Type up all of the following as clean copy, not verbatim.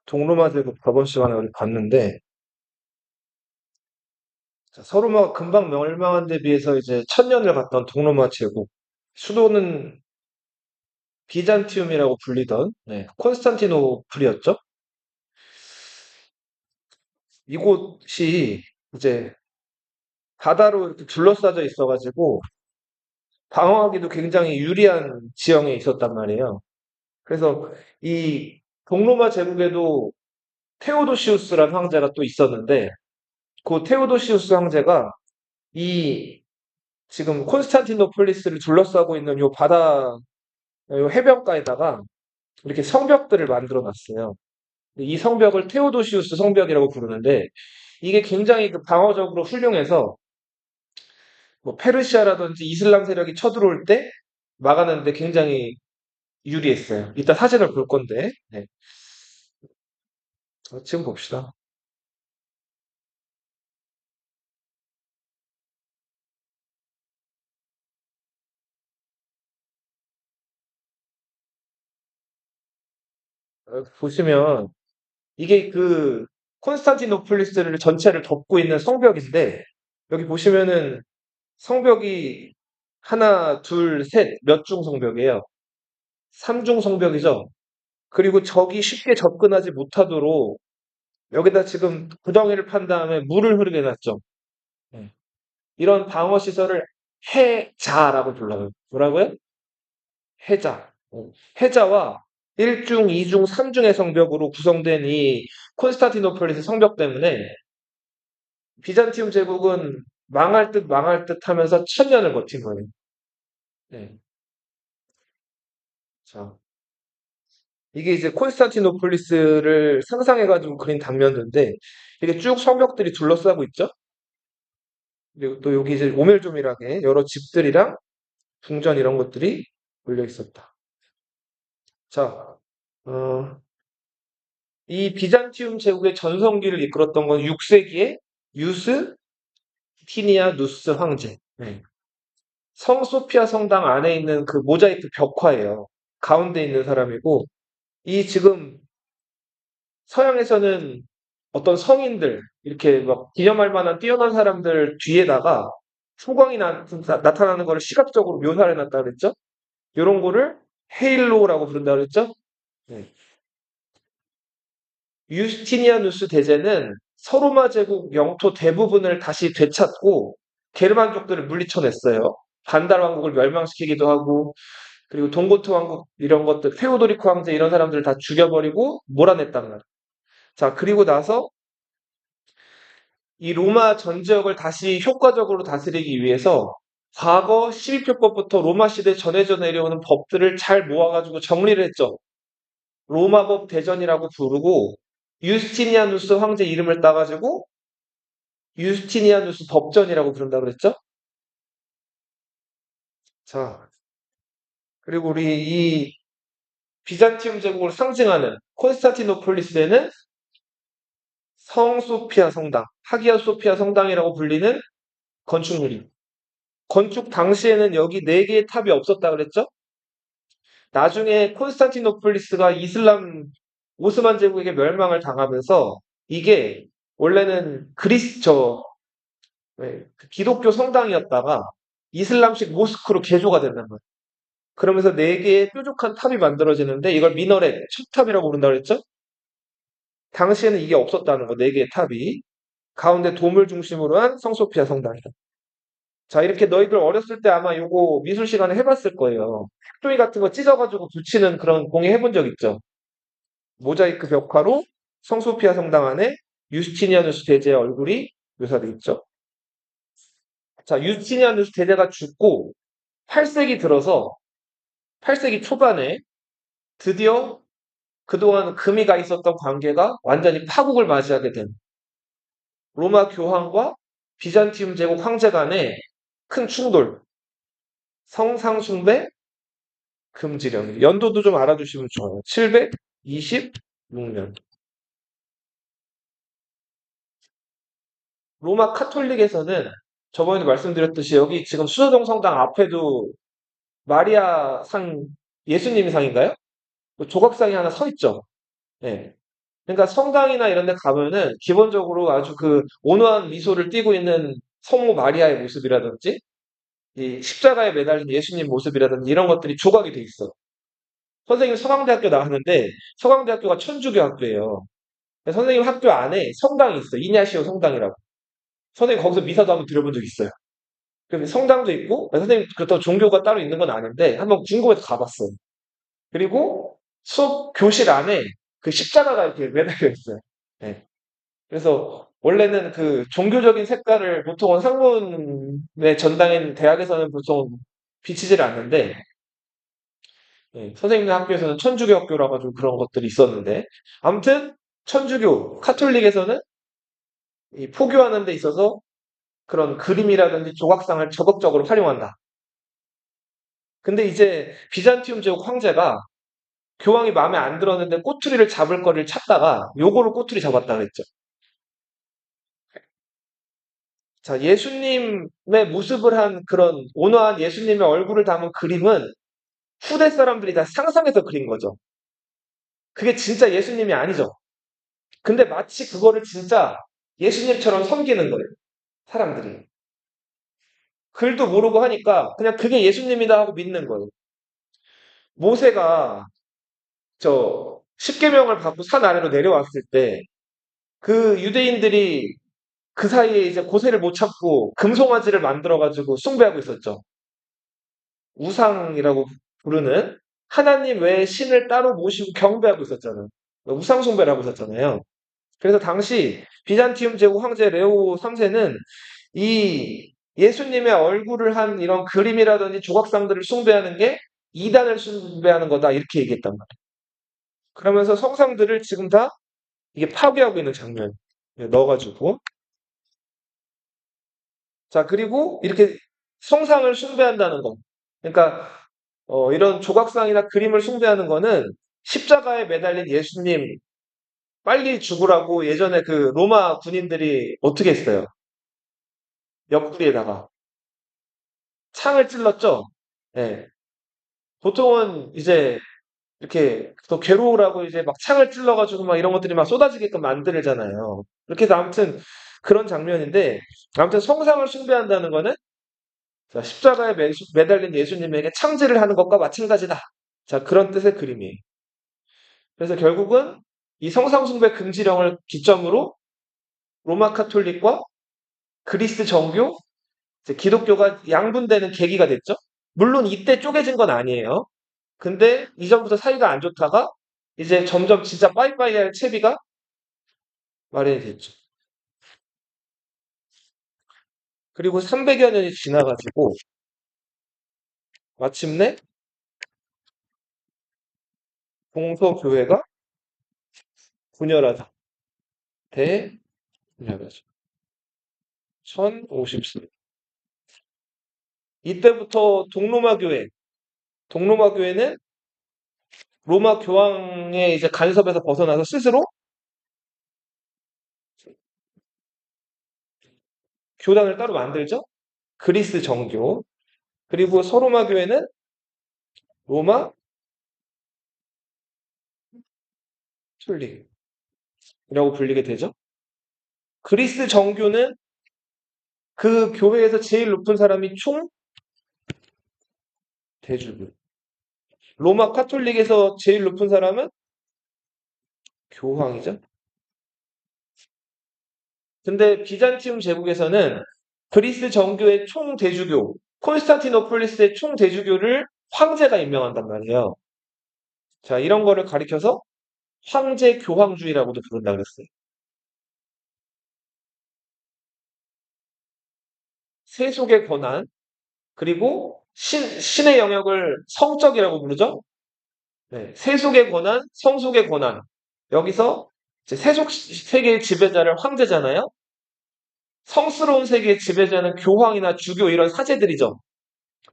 동로마 제국 저번 시간에 우리 봤는데, 자, 서로마 금방 멸망한 데 비해서 이제 천년을 갔던 동로마 제국. 수도는 비잔티움이라고 불리던, 콘스탄티노플이었죠. 이곳이 이제 바다로 이렇게 둘러싸여 있어가지고, 방어하기도 굉장히 유리한 지형에 있었단 말이에요. 그래서 이 동로마 제국에도 테오도시우스라는 황제가 또 있었는데, 그 테오도시우스 황제가 이 지금 콘스탄티노폴리스를 둘러싸고 있는 요 바다, 요 해변가에다가 이렇게 성벽들을 만들어 놨어요. 이 성벽을 테오도시우스 성벽이라고 부르는데, 이게 굉장히 그 방어적으로 훌륭해서 뭐 페르시아라든지 이슬람 세력이 쳐들어올 때 막았는데 굉장히 유리했어요. 이따 사진을 볼 건데, 네. 지금 봅시다. 보시면 이게 그 콘스탄티노플리스를 전체를 덮고 있는 성벽인데, 여기 보시면은 성벽이 하나, 둘, 셋, 몇 중 성벽이에요. 3중 성벽이죠. 그리고 적이 쉽게 접근하지 못하도록 여기다 지금 구덩이를 판 다음에 물을 흐르게 놨죠. 네. 이런 방어 시설을 해자라고 불러요. 뭐라고요? 해자. 해자와 1중, 2중, 3중의 성벽으로 구성된 이 콘스탄티노플리스 성벽 때문에 비잔티움 제국은 망할 듯 하면서 천년을 버틴 거예요. 네. 자, 이게 이제 콘스탄티노플리스를 상상해가지고 그린 장면인데, 이게 쭉 성벽들이 둘러싸고 있죠? 그리고 또 여기 이제 오밀조밀하게 여러 집들이랑 궁전 이런 것들이 몰려 있었다. 자, 어, 이 비잔티움 제국의 전성기를 이끌었던 건 6세기의 유스티니아 누스 황제. 네. 성소피아 성당 안에 있는 그 모자이크 벽화예요. 가운데 있는 사람이고, 이 지금 서양에서는 어떤 성인들, 이렇게 막 기념할 만한 뛰어난 사람들 뒤에다가 후광이 나타나는 거를 시각적으로 묘사를 해놨다 그랬죠? 이런 거를 헤일로라고 부른다 그랬죠? 네. 유스티니아누스 대제는 서로마 제국 영토 대부분을 다시 되찾고 게르만족들을 물리쳐냈어요. 반달 왕국을 멸망시키기도 하고, 그리고 동고트 왕국 이런 것들, 페오도리코 황제 이런 사람들을 다 죽여버리고 몰아냈단 말이에요. 자, 그리고 나서 이 로마 전 지역을 다시 효과적으로 다스리기 위해서 과거 12표법부터 로마 시대 전해져 내려오는 법들을 잘 모아가지고 정리를 했죠. 로마법 대전이라고 부르고 유스티니아누스 황제 이름을 따가지고 유스티니아누스 법전이라고 부른다 그랬죠. 자, 그리고 우리 이 비잔티움 제국을 상징하는 콘스탄티노폴리스에는 성소피아 성당, 하기야 소피아 성당이라고 불리는 건축물이. 건축 당시에는 여기 네 개의 탑이 없었다 그랬죠? 나중에 콘스탄티노플리스가 이슬람 오스만 제국에게 멸망을 당하면서 이게 원래는 그 기독교 성당이었다가 이슬람식 모스크로 개조가 된단 말이에요. 그러면서 네 개의 뾰족한 탑이 만들어지는데 이걸 미너렛, 첩탑이라고 부른다 그랬죠? 당시에는 이게 없었다는 거, 네 개의 탑이. 가운데 돔을 중심으로 한 성소피아 성당이다. 자, 이렇게 너희들 어렸을 때 아마 요거 미술 시간에 해봤을 거예요. 색종이 같은 거 찢어가지고 붙이는 그런 공예 해본 적 있죠? 모자이크 벽화로 성소피아 성당 안에 유스티니아누스 대제의 얼굴이 묘사되어 있죠. 자, 유스티니아누스 대제가 죽고 8세기 들어서 8세기 초반에 드디어 그동안 금이 가 있었던 관계가 완전히 파국을 맞이하게 된 로마 교황과 비잔티움 제국 황제 간의 큰 충돌, 성상숭배 금지령. 연도도 좀 알아두시면 좋아요. 726년. 로마 카톨릭에서는 저번에도 말씀드렸듯이 여기 지금 수서동 성당 앞에도 마리아 상, 예수님 상인가요? 그 조각상이 하나 서 있죠. 네. 그러니까 성당이나 이런 데 가면은 기본적으로 아주 그 온화한 미소를 띠고 있는 성모 마리아의 모습이라든지 이 십자가에 매달린 예수님 모습이라든지 이런 것들이 조각이 돼 있어. 선생님 서강대학교 나왔는데 서강대학교가 천주교 학교예요. 선생님 학교 안에 성당이 있어. 이냐시오 성당이라고. 선생님 거기서 미사도 한번 들어본 적 있어요. 그럼 성당도 있고 선생님 그렇다고 종교가 따로 있는 건 아닌데 한번 궁금해서 가봤어요. 그리고 수업 교실 안에 그 십자가가 이렇게 매달려 있어요. 네. 그래서 원래는 그 종교적인 색깔을 보통은 학문의 전당인 대학에서는 보통 비치지를 않는데 선생님 학교에서는 천주교 학교라 가지고 그런 것들이 있었는데 아무튼 천주교 카톨릭에서는 이 포교하는 데 있어서 그런 그림이라든지 조각상을 적극적으로 활용한다. 근데 이제 비잔티움 제국 황제가 교황이 마음에 안 들었는데 꼬투리를 잡을 거를 찾다가 요거를 꼬투리 잡았다 그랬죠. 자, 예수님의 모습을 한 그런 온화한 예수님의 얼굴을 담은 그림은 후대 사람들이 다 상상해서 그린 거죠. 그게 진짜 예수님이 아니죠. 근데 마치 그거를 진짜 예수님처럼 섬기는 거예요. 사람들이. 글도 모르고 하니까 그냥 그게 예수님이다 하고 믿는 거예요. 모세가 저 십계명을 받고 산 아래로 내려왔을 때 그 유대인들이 그 사이에 이제 고세를 못 참고 금송아지를 만들어 가지고 숭배하고 있었죠. 우상이라고 부르는 하나님 외에 신을 따로 모시고 경배하고 있었잖아요. 우상 숭배를 하고 있었잖아요. 그래서 당시 비잔티움 제국 황제 레오 3세는 이 예수님의 얼굴을 한 이런 그림이라든지 조각상들을 숭배하는 게 이단을 숭배하는 거다 이렇게 얘기했단 말이에요. 그러면서 성상들을 지금 다 이게 파괴하고 있는 장면 넣어가지고 자 그리고 이렇게 성상을 숭배한다는 거 그러니까 이런 조각상이나 그림을 숭배하는 거는 십자가에 매달린 예수님 빨리 죽으라고 예전에 그 로마 군인들이 어떻게 했어요? 옆구리에다가 창을 찔렀죠? 예. 보통은 이제 이렇게 더 괴로우라고 이제 막 창을 찔러가지고 막 이런 것들이 막 쏟아지게끔 만들잖아요. 그렇게 해서 아무튼 그런 장면인데 아무튼 성상을 숭배한다는 거는 자, 십자가에 매달린 예수님에게 창제를 하는 것과 마찬가지다. 자, 그런 뜻의 그림이에요. 그래서 결국은 이 성상숭배 금지령을 기점으로 로마 카톨릭과 그리스 정교, 이제 기독교가 양분되는 계기가 됐죠. 물론 이때 쪼개진 건 아니에요. 근데 이전부터 사이가 안 좋다가 이제 점점 진짜 빠이빠이 할 채비가 마련이 됐죠. 그리고 300여 년이 지나가지고 마침내 동서교회가 분열하다. 대분열하죠. 1054. 이때부터 동로마 교회는 로마 교황의 이제 간섭에서 벗어나서 스스로 교단을 따로 만들죠. 그리스 정교. 그리고 서로마 교회는 로마 톨릭이라고 불리게 되죠. 그리스 정교는 그 교회에서 제일 높은 사람이 총 대주교. 로마 카톨릭에서 제일 높은 사람은 교황이죠. 근데 비잔티움 제국에서는 그리스 정교의 총 대주교, 콘스탄티노폴리스의 총 대주교를 황제가 임명한단 말이에요. 자, 이런 거를 가리켜서 황제 교황주의라고도 부른다 그랬어요. 세속의 권한, 그리고 신의 영역을 성적이라고 부르죠. 네, 세속의 권한, 성속의 권한. 여기서 이제 세속 세계의 지배자를 황제잖아요. 성스러운 세계의 지배자는 교황이나 주교 이런 사제들이죠.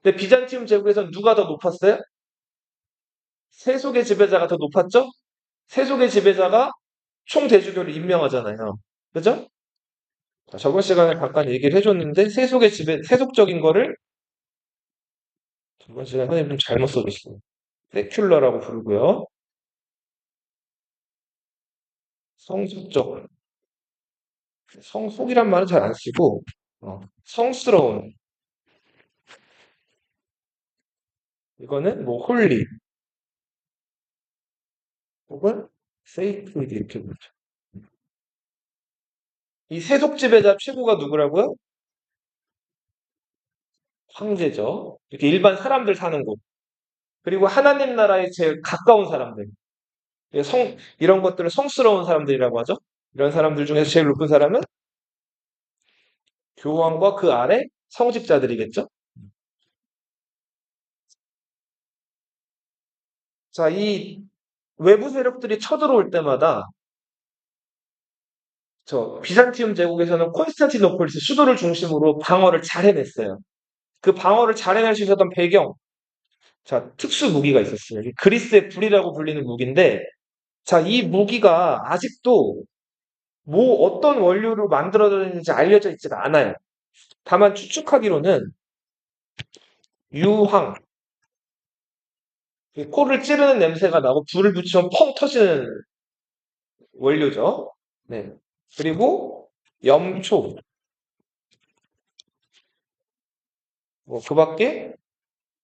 근데 비잔티움 제국에서는 누가 더 높았어요? 세속의 지배자가 더 높았죠? 세속의 지배자가 총대주교를 임명하잖아요. 그죠? 자, 저번 시간에 잠깐 얘기를 해줬는데 세속적인 거를 저번 시간에 선생님 좀 잘못 써주셨어요. 세큘러라고 부르고요. 성숙적, 성속이란 말은 잘 안 쓰고, 성스러운, 이거는 뭐 홀리, 혹은 세이크리드 이렇게 부르죠. 이 세속 지배자 최고가 누구라고요? 황제죠. 이렇게 일반 사람들 사는 곳. 그리고 하나님 나라에 제일 가까운 사람들. 이런 것들을 성스러운 사람들이라고 하죠. 이런 사람들 중에서 제일 높은 사람은 교황과 그 아래 성직자들이겠죠. 자, 이 외부 세력들이 쳐들어올 때마다 저 비잔티움 제국에서는 콘스탄티노폴리스 수도를 중심으로 방어를 잘 해냈어요. 그 방어를 잘 해낼 수 있었던 배경, 자, 특수 무기가 있었어요. 이게 그리스의 불이라고 불리는 무기인데, 자, 이 무기가 아직도 뭐 어떤 원료로 만들어졌는지 알려져 있지가 않아요. 다만 추측하기로는 유황, 코를 찌르는 냄새가 나고 불을 붙이면 펑 터지는 원료죠. 네. 그리고 염초, 뭐 그 밖에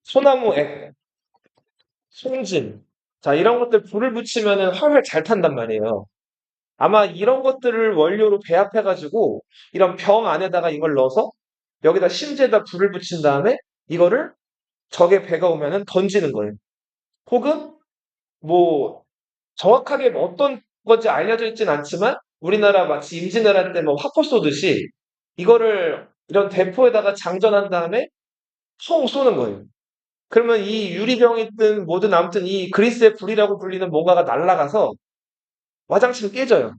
소나무 액, 송진. 자, 이런 것들 불을 붙이면은 활활 잘 탄단 말이에요. 아마 이런 것들을 원료로 배합해가지고 이런 병 안에다가 이걸 넣어서 여기다 심지에다 불을 붙인 다음에 이거를 적의 배가 오면은 던지는 거예요. 혹은 뭐 정확하게 뭐 어떤 건지 알려져 있진 않지만 우리나라 마치 임진왜란 때 뭐 화포 쏘듯이 이거를 이런 대포에다가 장전한 다음에 총 쏘는 거예요. 그러면 이 유리병이든 뭐든 아무튼 이 그리스의 불이라고 불리는 뭔가가 날아가서 와장창 깨져요.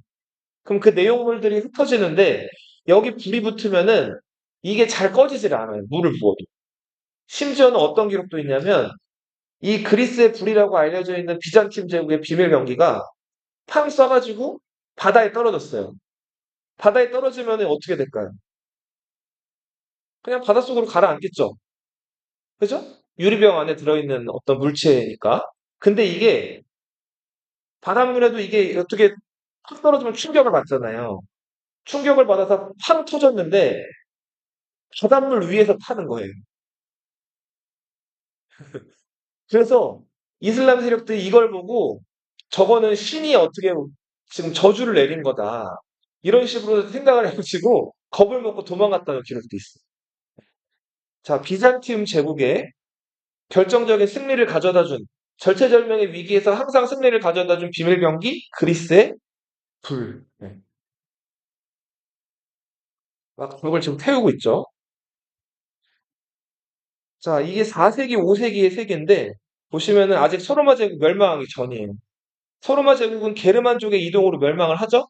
그럼 그 내용물들이 흩어지는데 여기 불이 붙으면은 이게 잘 꺼지질 않아요. 물을 부어도. 심지어는 어떤 기록도 있냐면 이 그리스의 불이라고 알려져 있는 비잔팀 제국의 비밀 병기가 팡 쏴가지고 바다에 떨어졌어요. 바다에 떨어지면 어떻게 될까요? 그냥 바닷속으로 가라앉겠죠. 그죠? 유리병 안에 들어있는 어떤 물체니까. 근데 이게 바닷물에도 이게 어떻게 팍 떨어지면 충격을 받잖아요. 충격을 받아서 팡 터졌는데 바닷물 위에서 타는 거예요. 그래서 이슬람 세력들이 이걸 보고 저거는 신이 어떻게 지금 저주를 내린 거다. 이런 식으로 생각을 해가지고 겁을 먹고 도망갔다는 기록도 있어요. 자, 비잔티움 제국의 결정적인 승리를 가져다 준 절체절명의 위기에서 항상 승리를 가져다 준 비밀병기 그리스의 불. 네. 막 그걸 지금 태우고 있죠. 자, 이게 4세기, 5세기의 세계인데 보시면은 아직 서로마 제국 멸망하기 전이에요. 서로마 제국은 게르만족의 이동으로 멸망을 하죠.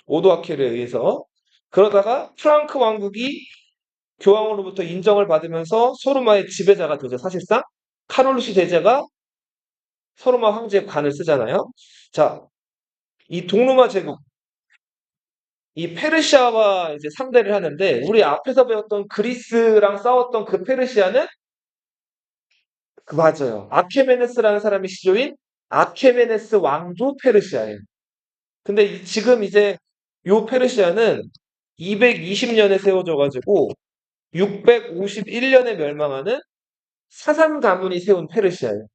오도아케르에 의해서. 그러다가 프랑크 왕국이 교황으로부터 인정을 받으면서 소르마의 지배자가 되죠. 사실상 카롤루시 대제가 소르마 황제의 관을 쓰잖아요. 자, 이 동로마 제국, 이 페르시아와 이제 상대를 하는데 우리 앞에서 배웠던 그리스랑 싸웠던 그 페르시아는 그 맞아요. 아케메네스라는 사람이 시조인 아케메네스 왕조 페르시아예요. 근데 지금 이제 요 페르시아는 220년에 세워져 가지고 651년에 멸망하는 사산 가문이 세운 페르시아예요.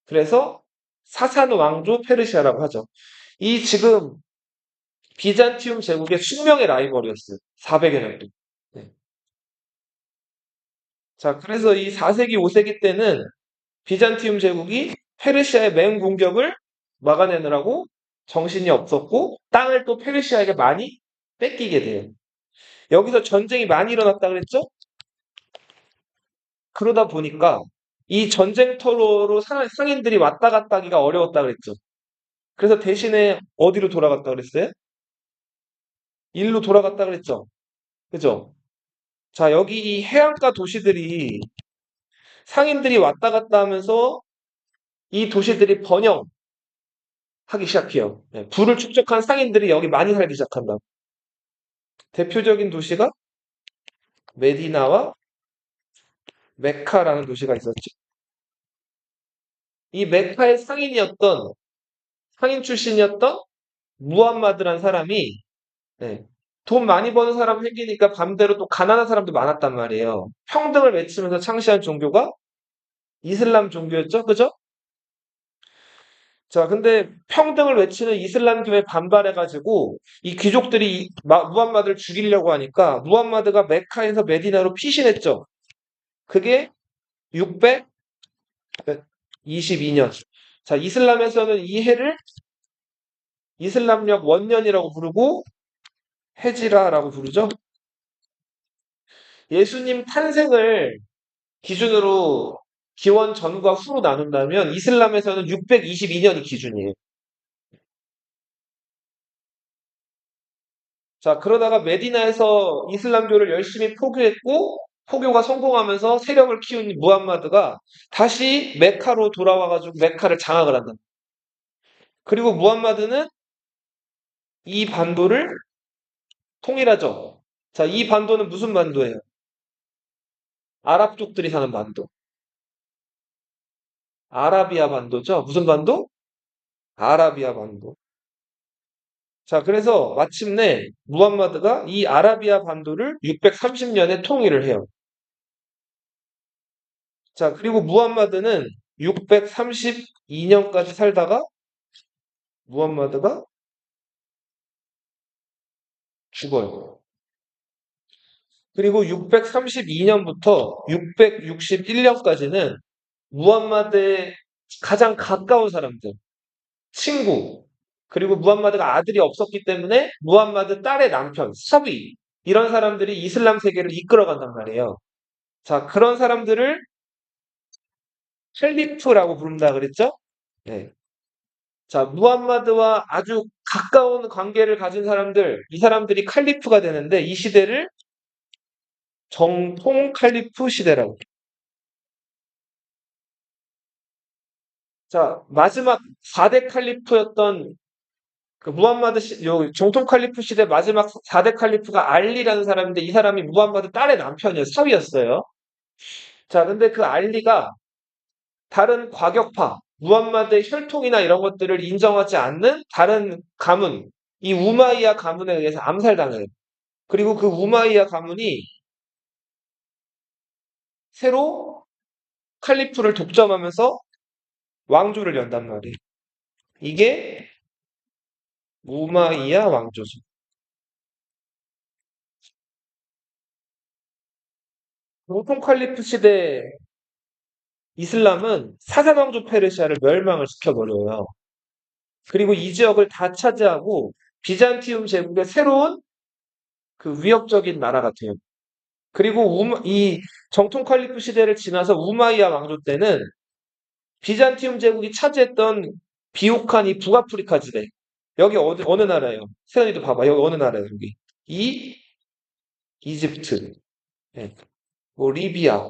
그래서 사산 왕조 페르시아라고 하죠. 이 지금 비잔티움 제국의 숙명의 라이벌이었어요. 400여 년 동안. 네. 자, 그래서 이 4세기, 5세기 때는 비잔티움 제국이 페르시아의 맹공격을 막아내느라고 정신이 없었고 땅을 또 페르시아에게 많이 뺏기게 돼요. 여기서 전쟁이 많이 일어났다 그랬죠? 그러다 보니까 이 전쟁터로 상인들이 왔다 갔다 하기가 어려웠다 그랬죠. 그래서 대신에 어디로 돌아갔다 그랬어요? 일로 돌아갔다 그랬죠. 그죠? 자, 여기 이 해안가 도시들이 상인들이 왔다 갔다 하면서 이 도시들이 번영하기 시작해요. 네, 부를 축적한 상인들이 여기 많이 살기 시작한다. 대표적인 도시가 메디나와 메카라는 도시가 있었죠. 이 메카의 상인 출신이었던 무함마드란 사람이 네, 돈 많이 버는 사람 생기니까 반대로 또 가난한 사람도 많았단 말이에요. 평등을 외치면서 창시한 종교가 이슬람 종교였죠, 그죠? 자, 근데 평등을 외치는 이슬람교에 반발해가지고 이 귀족들이 무함마드를 죽이려고 하니까 무함마드가 메카에서 메디나로 피신했죠. 그게 622년. 자, 이슬람에서는 이 해를 이슬람력 원년이라고 부르고 헤지라라고 부르죠. 예수님 탄생을 기준으로 기원 전과 후로 나눈다면 이슬람에서는 622년이 기준이에요. 자, 그러다가 메디나에서 이슬람교를 열심히 포교했고 포교가 성공하면서 세력을 키운 무함마드가 다시 메카로 돌아와가지고 메카를 장악을 한다. 그리고 무함마드는 이 반도를 통일하죠. 자, 이 반도는 무슨 반도예요? 아랍족들이 사는 반도. 아라비아 반도죠. 무슨 반도? 아라비아 반도. 자, 그래서 마침내 무함마드가 이 아라비아 반도를 630년에 통일을 해요. 자, 그리고 무함마드는 632년까지 살다가 무함마드가 죽어요. 그리고 632년부터 661년까지는 무함마드의 가장 가까운 사람들, 친구, 그리고 무함마드가 아들이 없었기 때문에 무함마드 딸의 남편, 사위, 이런 사람들이 이슬람 세계를 이끌어간단 말이에요. 자, 그런 사람들을 캘리프라고 부른다 그랬죠? 네. 자, 무함마드와 아주 가까운 관계를 가진 사람들, 이 사람들이 칼리프가 되는데 이 시대를 정통 칼리프 시대라고. 자, 마지막 4대 칼리프였던 그 정통 칼리프 시대 마지막 4대 칼리프가 알리라는 사람인데 이 사람이 무함마드 딸의 남편이었어요. 사위였어요. 자, 근데 그 알리가 다른 과격파, 무함마드의 혈통이나 이런 것들을 인정하지 않는 다른 가문, 이 우마이야 가문에 의해서 암살당해요. 그리고 그 우마이야 가문이 새로 칼리프를 독점하면서 왕조를 연단 말이에요. 이게 우마이야 왕조죠. 정통 칼리프 시대 이슬람은 사사왕조 페르시아를 멸망을 시켜버려요. 그리고 이 지역을 다 차지하고 비잔티움 제국의 새로운 그 위협적인 나라가 돼요. 그리고 이 정통 칼리프 시대를 지나서 우마이야 왕조 때는 비잔티움 제국이 차지했던 비옥한 이 북아프리카 지대. 여기 어느 나라예요? 세연이도 봐봐. 여기 어느 나라예요? 여기. 이 이집트, 예. 뭐 리비아,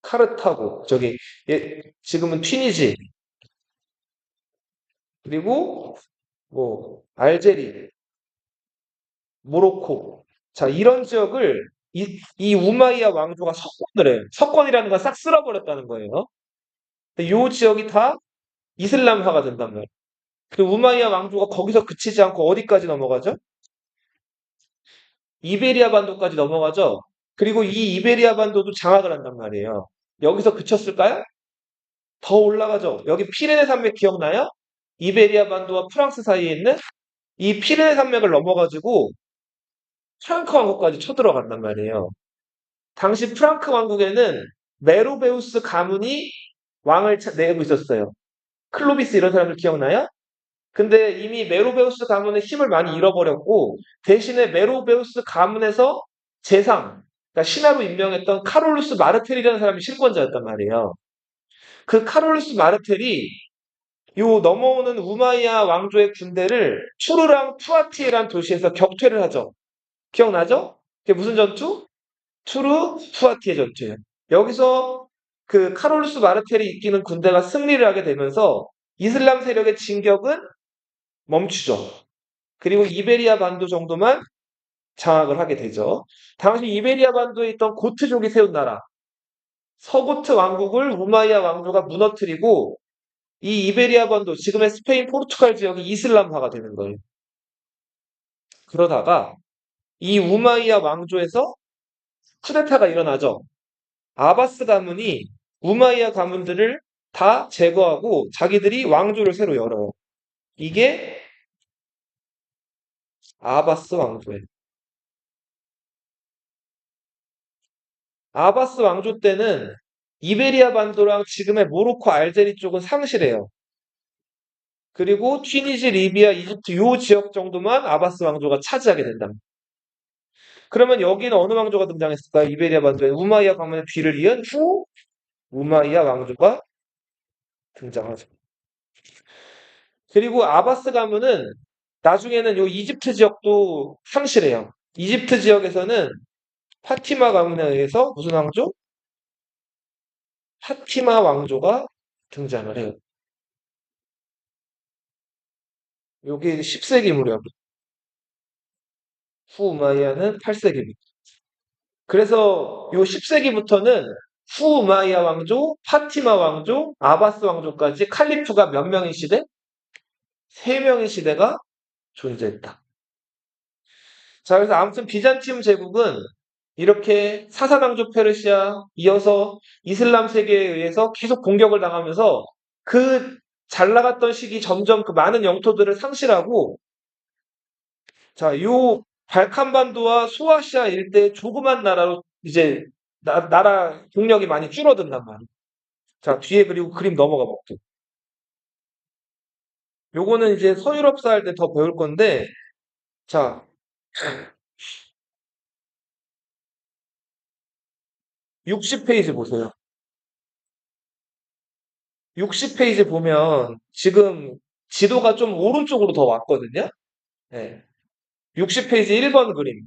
카르타고, 저기 지금은 튀니지, 그리고 뭐 알제리, 모로코. 자, 이런 지역을 이 우마이야 왕조가 석권을 해요. 석권이라는 건 싹 쓸어버렸다는 거예요. 근데 이 지역이 다 이슬람화가 된단 말이에요. 그 우마이야 왕조가 거기서 그치지 않고 어디까지 넘어가죠? 이베리아 반도까지 넘어가죠. 그리고 이 이베리아 반도도 장악을 한단 말이에요. 여기서 그쳤을까요? 더 올라가죠. 여기 피레네 산맥 기억나요? 이베리아 반도와 프랑스 사이에 있는 이 피레네 산맥을 넘어가지고 프랑크 왕국까지 쳐들어간단 말이에요. 당시 프랑크 왕국에는 메로베우스 가문이 왕을 내고 있었어요. 클로비스 이런 사람들 기억나요? 근데 이미 메로베우스 가문의 힘을 많이 잃어버렸고 대신에 메로베우스 가문에서 재상, 그러니까 신하로 임명했던 카롤루스 마르텔이라는 사람이 실권자였단 말이에요. 그 카롤루스 마르텔이 요 넘어오는 우마이야 왕조의 군대를 추르랑 푸아티에라는 도시에서 격퇴를 하죠. 기억나죠? 그게 무슨 전투? 추르 푸아티에 전투예요. 여기서 그 카롤루스 마르텔이 이끄는 군대가 승리를 하게 되면서 이슬람 세력의 진격은 멈추죠. 그리고 이베리아 반도 정도만 장악을 하게 되죠. 당시 이베리아 반도에 있던 고트족이 세운 나라, 서고트 왕국을 우마이야 왕조가 무너뜨리고 이 이베리아 반도, 지금의 스페인, 포르투갈 지역이 이슬람화가 되는 거예요. 그러다가 이 우마이야 왕조에서 쿠데타가 일어나죠. 아바스 가문이 우마이야 가문들을 다 제거하고 자기들이 왕조를 새로 열어요. 이게 아바스 왕조예요. 아바스 왕조 때는 이베리아 반도랑 지금의 모로코, 알제리 쪽은 상실해요. 그리고 튀니지, 리비아, 이집트 요 지역 정도만 아바스 왕조가 차지하게 된답니다. 그러면 여기는 어느 왕조가 등장했을까요? 이베리아 반도에 우마이야 가문의 뒤를 이은 후 우마이야 왕조가 등장하죠. 그리고 아바스 가문은 나중에는 요 이집트 지역도 상실해요. 이집트 지역에서는 파티마 가문에 의해서 무슨 왕조? 파티마 왕조가 등장을 해요. 요게 10세기 무렵, 후 우마이야는 8세기입니다. 그래서 요 10세기부터는 후 우마이야 왕조, 파티마 왕조, 아바스 왕조까지 칼리프가 몇 명의 시대? 3명의 시대가 존재했다. 자, 그래서 아무튼 비잔티움 제국은 이렇게 사사왕조 페르시아 이어서 이슬람 세계에 의해서 계속 공격을 당하면서 그 잘 나갔던 시기 점점 그 많은 영토들을 상실하고, 자, 요 발칸반도와 소아시아 일대의 조그만 나라로 이제 나라 국력이 많이 줄어든단 말이에요. 자, 뒤에 그리고 그림 넘어가 볼게요. 요거는 이제 서유럽사 할 때 더 배울 건데, 자, 60페이지 보세요. 60페이지 보면 지금 지도가 좀 오른쪽으로 더 왔거든요. 네. 60페이지 1번 그림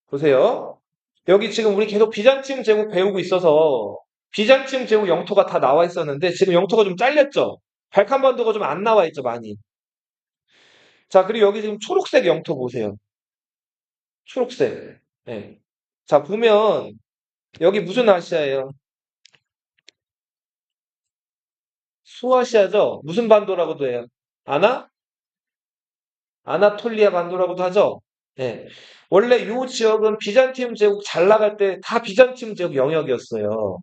보세요. 여기 지금 우리 계속 비잔티움 제국 배우고 있어서 비잔티움 제국 영토가 다 나와 있었는데 지금 영토가 좀 잘렸죠. 발칸반도가 좀 안 나와 있죠, 많이. 자, 그리고 여기 지금 초록색 영토 보세요. 초록색. 네. 자, 보면 여기 무슨 아시아예요? 수아시아죠? 무슨 반도라고도 해요? 아나톨리아 반도라고도 하죠? 네. 원래 이 지역은 비잔티움 제국 잘 나갈 때 다 비잔티움 제국 영역이었어요.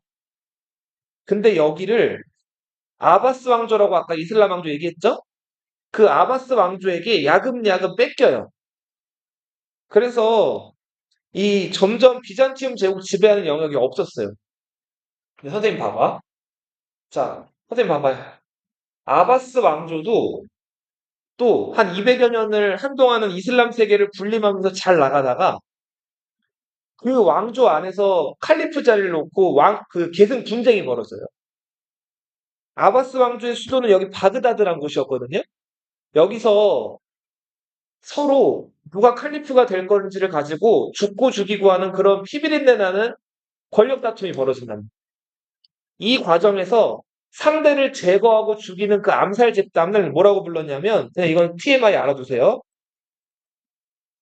근데 여기를 아바스 왕조라고 아까 이슬람 왕조 얘기했죠? 그 아바스 왕조에게 야금야금 뺏겨요. 그래서 이 점점 비잔티움 제국 지배하는 영역이 없었어요. 근데 선생님 봐봐. 자, 선생님 봐봐요. 아바스 왕조도 또 한 200여 년을 한동안은 이슬람 세계를 군림하면서 잘 나가다가 그 왕조 안에서 칼리프 자리를 놓고 그 계승 분쟁이 벌어져요. 아바스 왕조의 수도는 여기 바그다드란 곳이었거든요. 여기서 서로 누가 칼리프가 될 건지를 가지고 죽고 죽이고 하는 그런 피비린내 나는 권력 다툼이 벌어진답니다. 이 과정에서 상대를 제거하고 죽이는 그 암살 집단을 뭐라고 불렀냐면, 그냥 이건 TMI 알아두세요.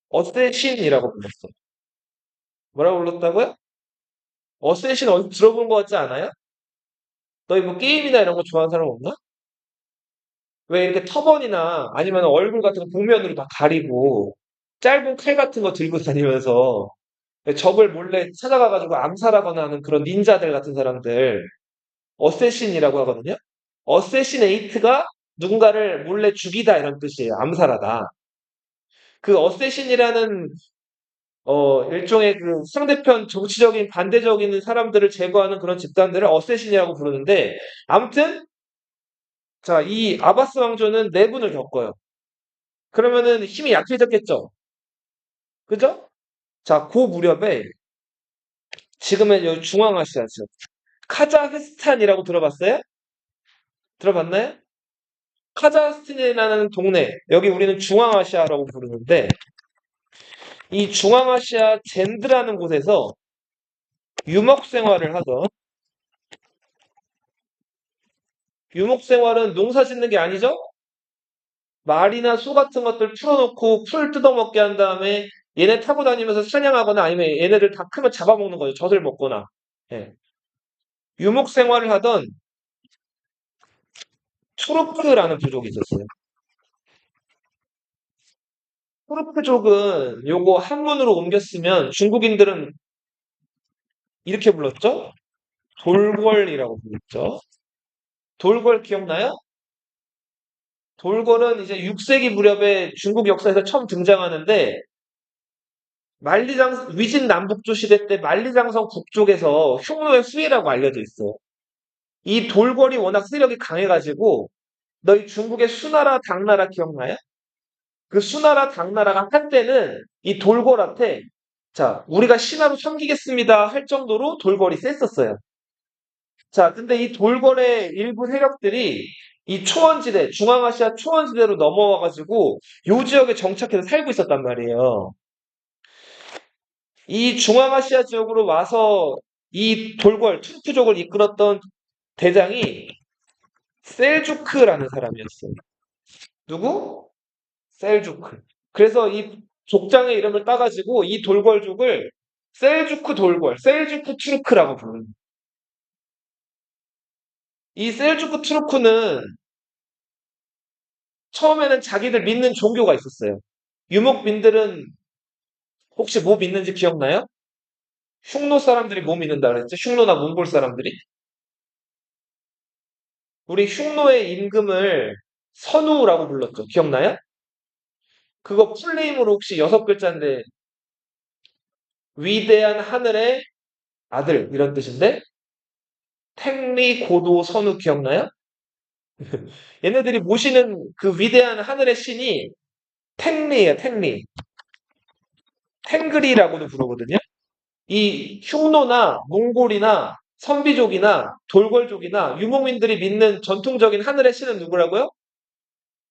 어쌔신이라고 불렀어요. 뭐라고 불렀다고요? 어쌔신 어디 들어본 것 같지 않아요? 너희 뭐 게임이나 이런 거 좋아하는 사람 없나? 왜 이렇게 터번이나 아니면 얼굴 같은 거 복면으로 다 가리고 짧은 칼 같은 거 들고 다니면서 적을 몰래 찾아가가지고 암살하거나 하는 그런 닌자들 같은 사람들 어쌔신이라고 하거든요. 어쌔시네이트가 누군가를 몰래 죽이다 이런 뜻이에요. 암살하다. 그 어쌔신이라는 일종의 그 상대편 정치적인 반대적인 사람들을 제거하는 그런 집단들을 어쌔신이라고 부르는데, 아무튼 자, 이 아바스 왕조는 내분을 겪어요. 그러면은 힘이 약해졌겠죠. 그죠? 자, 그 무렵에 지금의 여기 중앙아시아죠. 카자흐스탄이라고 들어봤어요? 들어봤나요? 카자흐스탄이라는 동네, 여기 우리는 중앙아시아라고 부르는데, 이 중앙아시아 젠드라는 곳에서 유목 생활을 하던, 유목 생활은 농사 짓는 게 아니죠? 말이나 소 같은 것들 풀어놓고 풀 뜯어먹게 한 다음에 얘네 타고 다니면서 사냥하거나 아니면 얘네들 다 크면 잡아먹는 거죠. 젖을 먹거나. 예. 유목 생활을 하던 투르크라는 부족이 있었어요. 투르크족은 요거 한문으로 옮겼으면 중국인들은 이렇게 불렀죠? 돌궐이라고 불렀죠. 돌궐 기억나요? 돌궐은 이제 6세기 무렵에 중국 역사에서 처음 등장하는데 위진 남북조 시대 때 만리장성 북쪽에서 흉노의 수혜라고 알려져 있어요. 이 돌궐이 워낙 세력이 강해가지고 너희 중국의 수나라 당나라 기억나요? 그 수나라 당나라가 한때는 이 돌궐한테 자 우리가 신하로 섬기겠습니다 할 정도로 돌궐이 셌었어요. 자 근데 이 돌궐의 일부 세력들이 이 초원지대 중앙아시아 초원지대로 넘어와가지고 요 지역에 정착해서 살고 있었단 말이에요. 이 중앙아시아 지역으로 와서 이 돌궐 투르크족을 이끌었던 대장이 셀주크라는 사람이었어요. 누구? 셀주크. 그래서 이 족장의 이름을 따가지고 이 돌궐족을 셀주크 돌궐, 셀주크 투르크라고 부릅니다. 이 셀주크 투르크는 처음에는 자기들 믿는 종교가 있었어요. 유목민들은 혹시 뭐 믿는지 기억나요? 흉노 사람들이 뭐 믿는다 그랬죠? 흉노나 몽골 사람들이? 우리 흉노의 임금을 선우라고 불렀죠. 기억나요? 그거 풀네임으로 혹시 6글자인데 위대한 하늘의 아들 이런 뜻인데 택리 고도 선우 기억나요? 얘네들이 모시는 그 위대한 하늘의 신이 택리예요. 택리. 탱그리라고도 부르거든요. 이 흉노나 몽골이나 선비족이나 돌궐족이나 유목민들이 믿는 전통적인 하늘의 신은 누구라고요?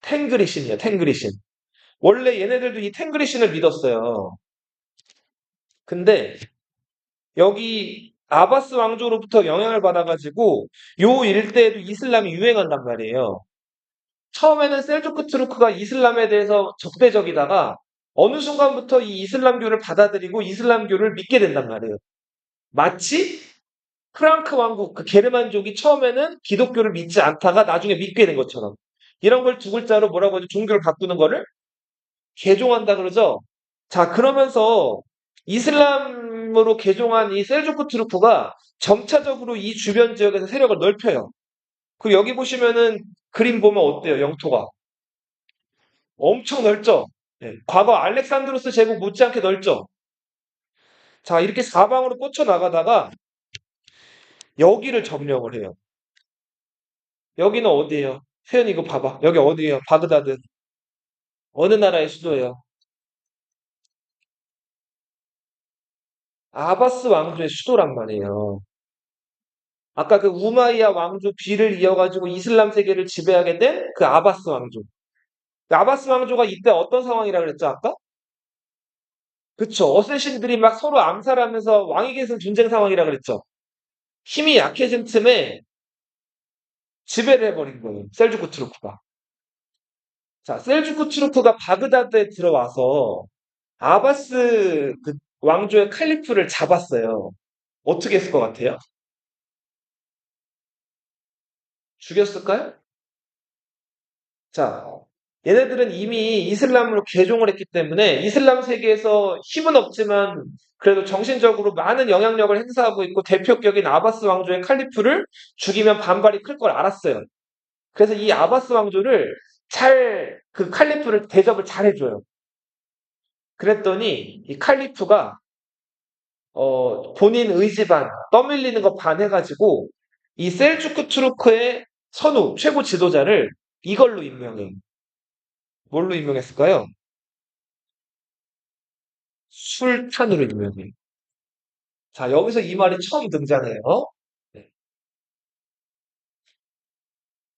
탱그리 신이에요. 탱그리 신. 원래 얘네들도 이 탱그리 신을 믿었어요. 근데 여기 아바스 왕조로부터 영향을 받아가지고 요 일대에도 이슬람이 유행한단 말이에요. 처음에는 셀주크 투르크가 이슬람에 대해서 적대적이다가 어느 순간부터 이 이슬람교를 받아들이고 이슬람교를 믿게 된단 말이에요. 마치 프랑크 왕국, 그 게르만족이 처음에는 기독교를 믿지 않다가 나중에 믿게 된 것처럼. 이런 걸 두 글자로 뭐라고 하죠? 종교를 바꾸는 거를 개종한다 그러죠? 자, 그러면서 이슬람으로 개종한 이 셀주크 투르크가 점차적으로 이 주변 지역에서 세력을 넓혀요. 그리고 여기 보시면은 그림 보면 어때요? 영토가. 엄청 넓죠? 예, 과거 알렉산드로스 제국 못지않게 넓죠? 자, 이렇게 사방으로 뻗쳐나가다가 여기를 점령을 해요. 여기는 어디예요? 세연이 이거 봐봐. 여기 어디예요? 바그다드. 어느 나라의 수도예요? 아바스 왕조의 수도란 말이에요. 아까 그 우마이야 왕조 뒤를 이어가지고 이슬람 세계를 지배하게 된 그 아바스 왕조. 그 아바스 왕조가 이때 어떤 상황이라 그랬죠, 아까? 그쵸. 어쌔신들이 막 서로 암살하면서 왕위 계승 분쟁 상황이라 그랬죠. 힘이 약해진 틈에 지배를 해버린 거예요. 셀주크 투르크가. 자, 셀주크 투르크가 바그다드에 들어와서 아바스 그 왕조의 칼리프를 잡았어요. 어떻게 했을 것 같아요? 죽였을까요? 자, 얘네들은 이미 이슬람으로 개종을 했기 때문에 이슬람 세계에서 힘은 없지만 그래도 정신적으로 많은 영향력을 행사하고 있고 대표격인 아바스 왕조의 칼리프를 죽이면 반발이 클 걸 알았어요. 그래서 이 아바스 왕조를 그 칼리프를 대접을 잘 해줘요. 그랬더니 이 칼리프가 본인 의지 반, 떠밀리는 거 반 해가지고 이 셀주크 투르크의 선우, 최고 지도자를 이걸로 임명해요. 뭘로 임명했을까요? 술탄으로 임명해요. 자, 여기서 이 말이 처음 등장해요. 네.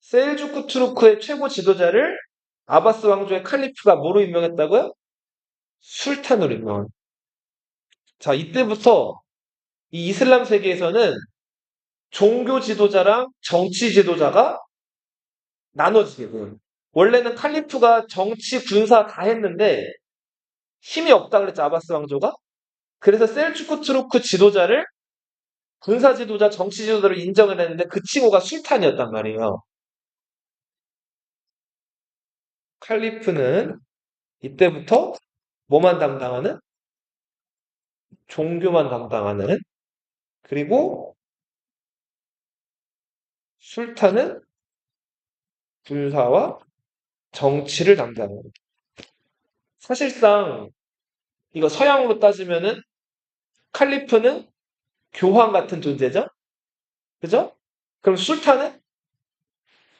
셀주크 투르크의 최고 지도자를 아바스 왕조의 칼리프가 뭐로 임명했다고요? 술탄으로 임명해요. 자, 이때부터 이 이슬람 세계에서는 종교 지도자랑 정치 지도자가 나눠지게 돼요. 원래는 칼리프가 정치, 군사 다 했는데 힘이 없다 그랬죠, 아바스 왕조가. 그래서 셀주크 투르크 지도자를 군사 지도자, 정치 지도자로 인정을 했는데 그 친구가 술탄이었단 말이에요. 칼리프는 이때부터 뭐만 담당하는? 종교만 담당하는. 그리고 술탄은 군사와 정치를 담당하는. 사실상 이거 서양으로 따지면은 칼리프는 교황 같은 존재죠? 그죠? 그럼 술탄은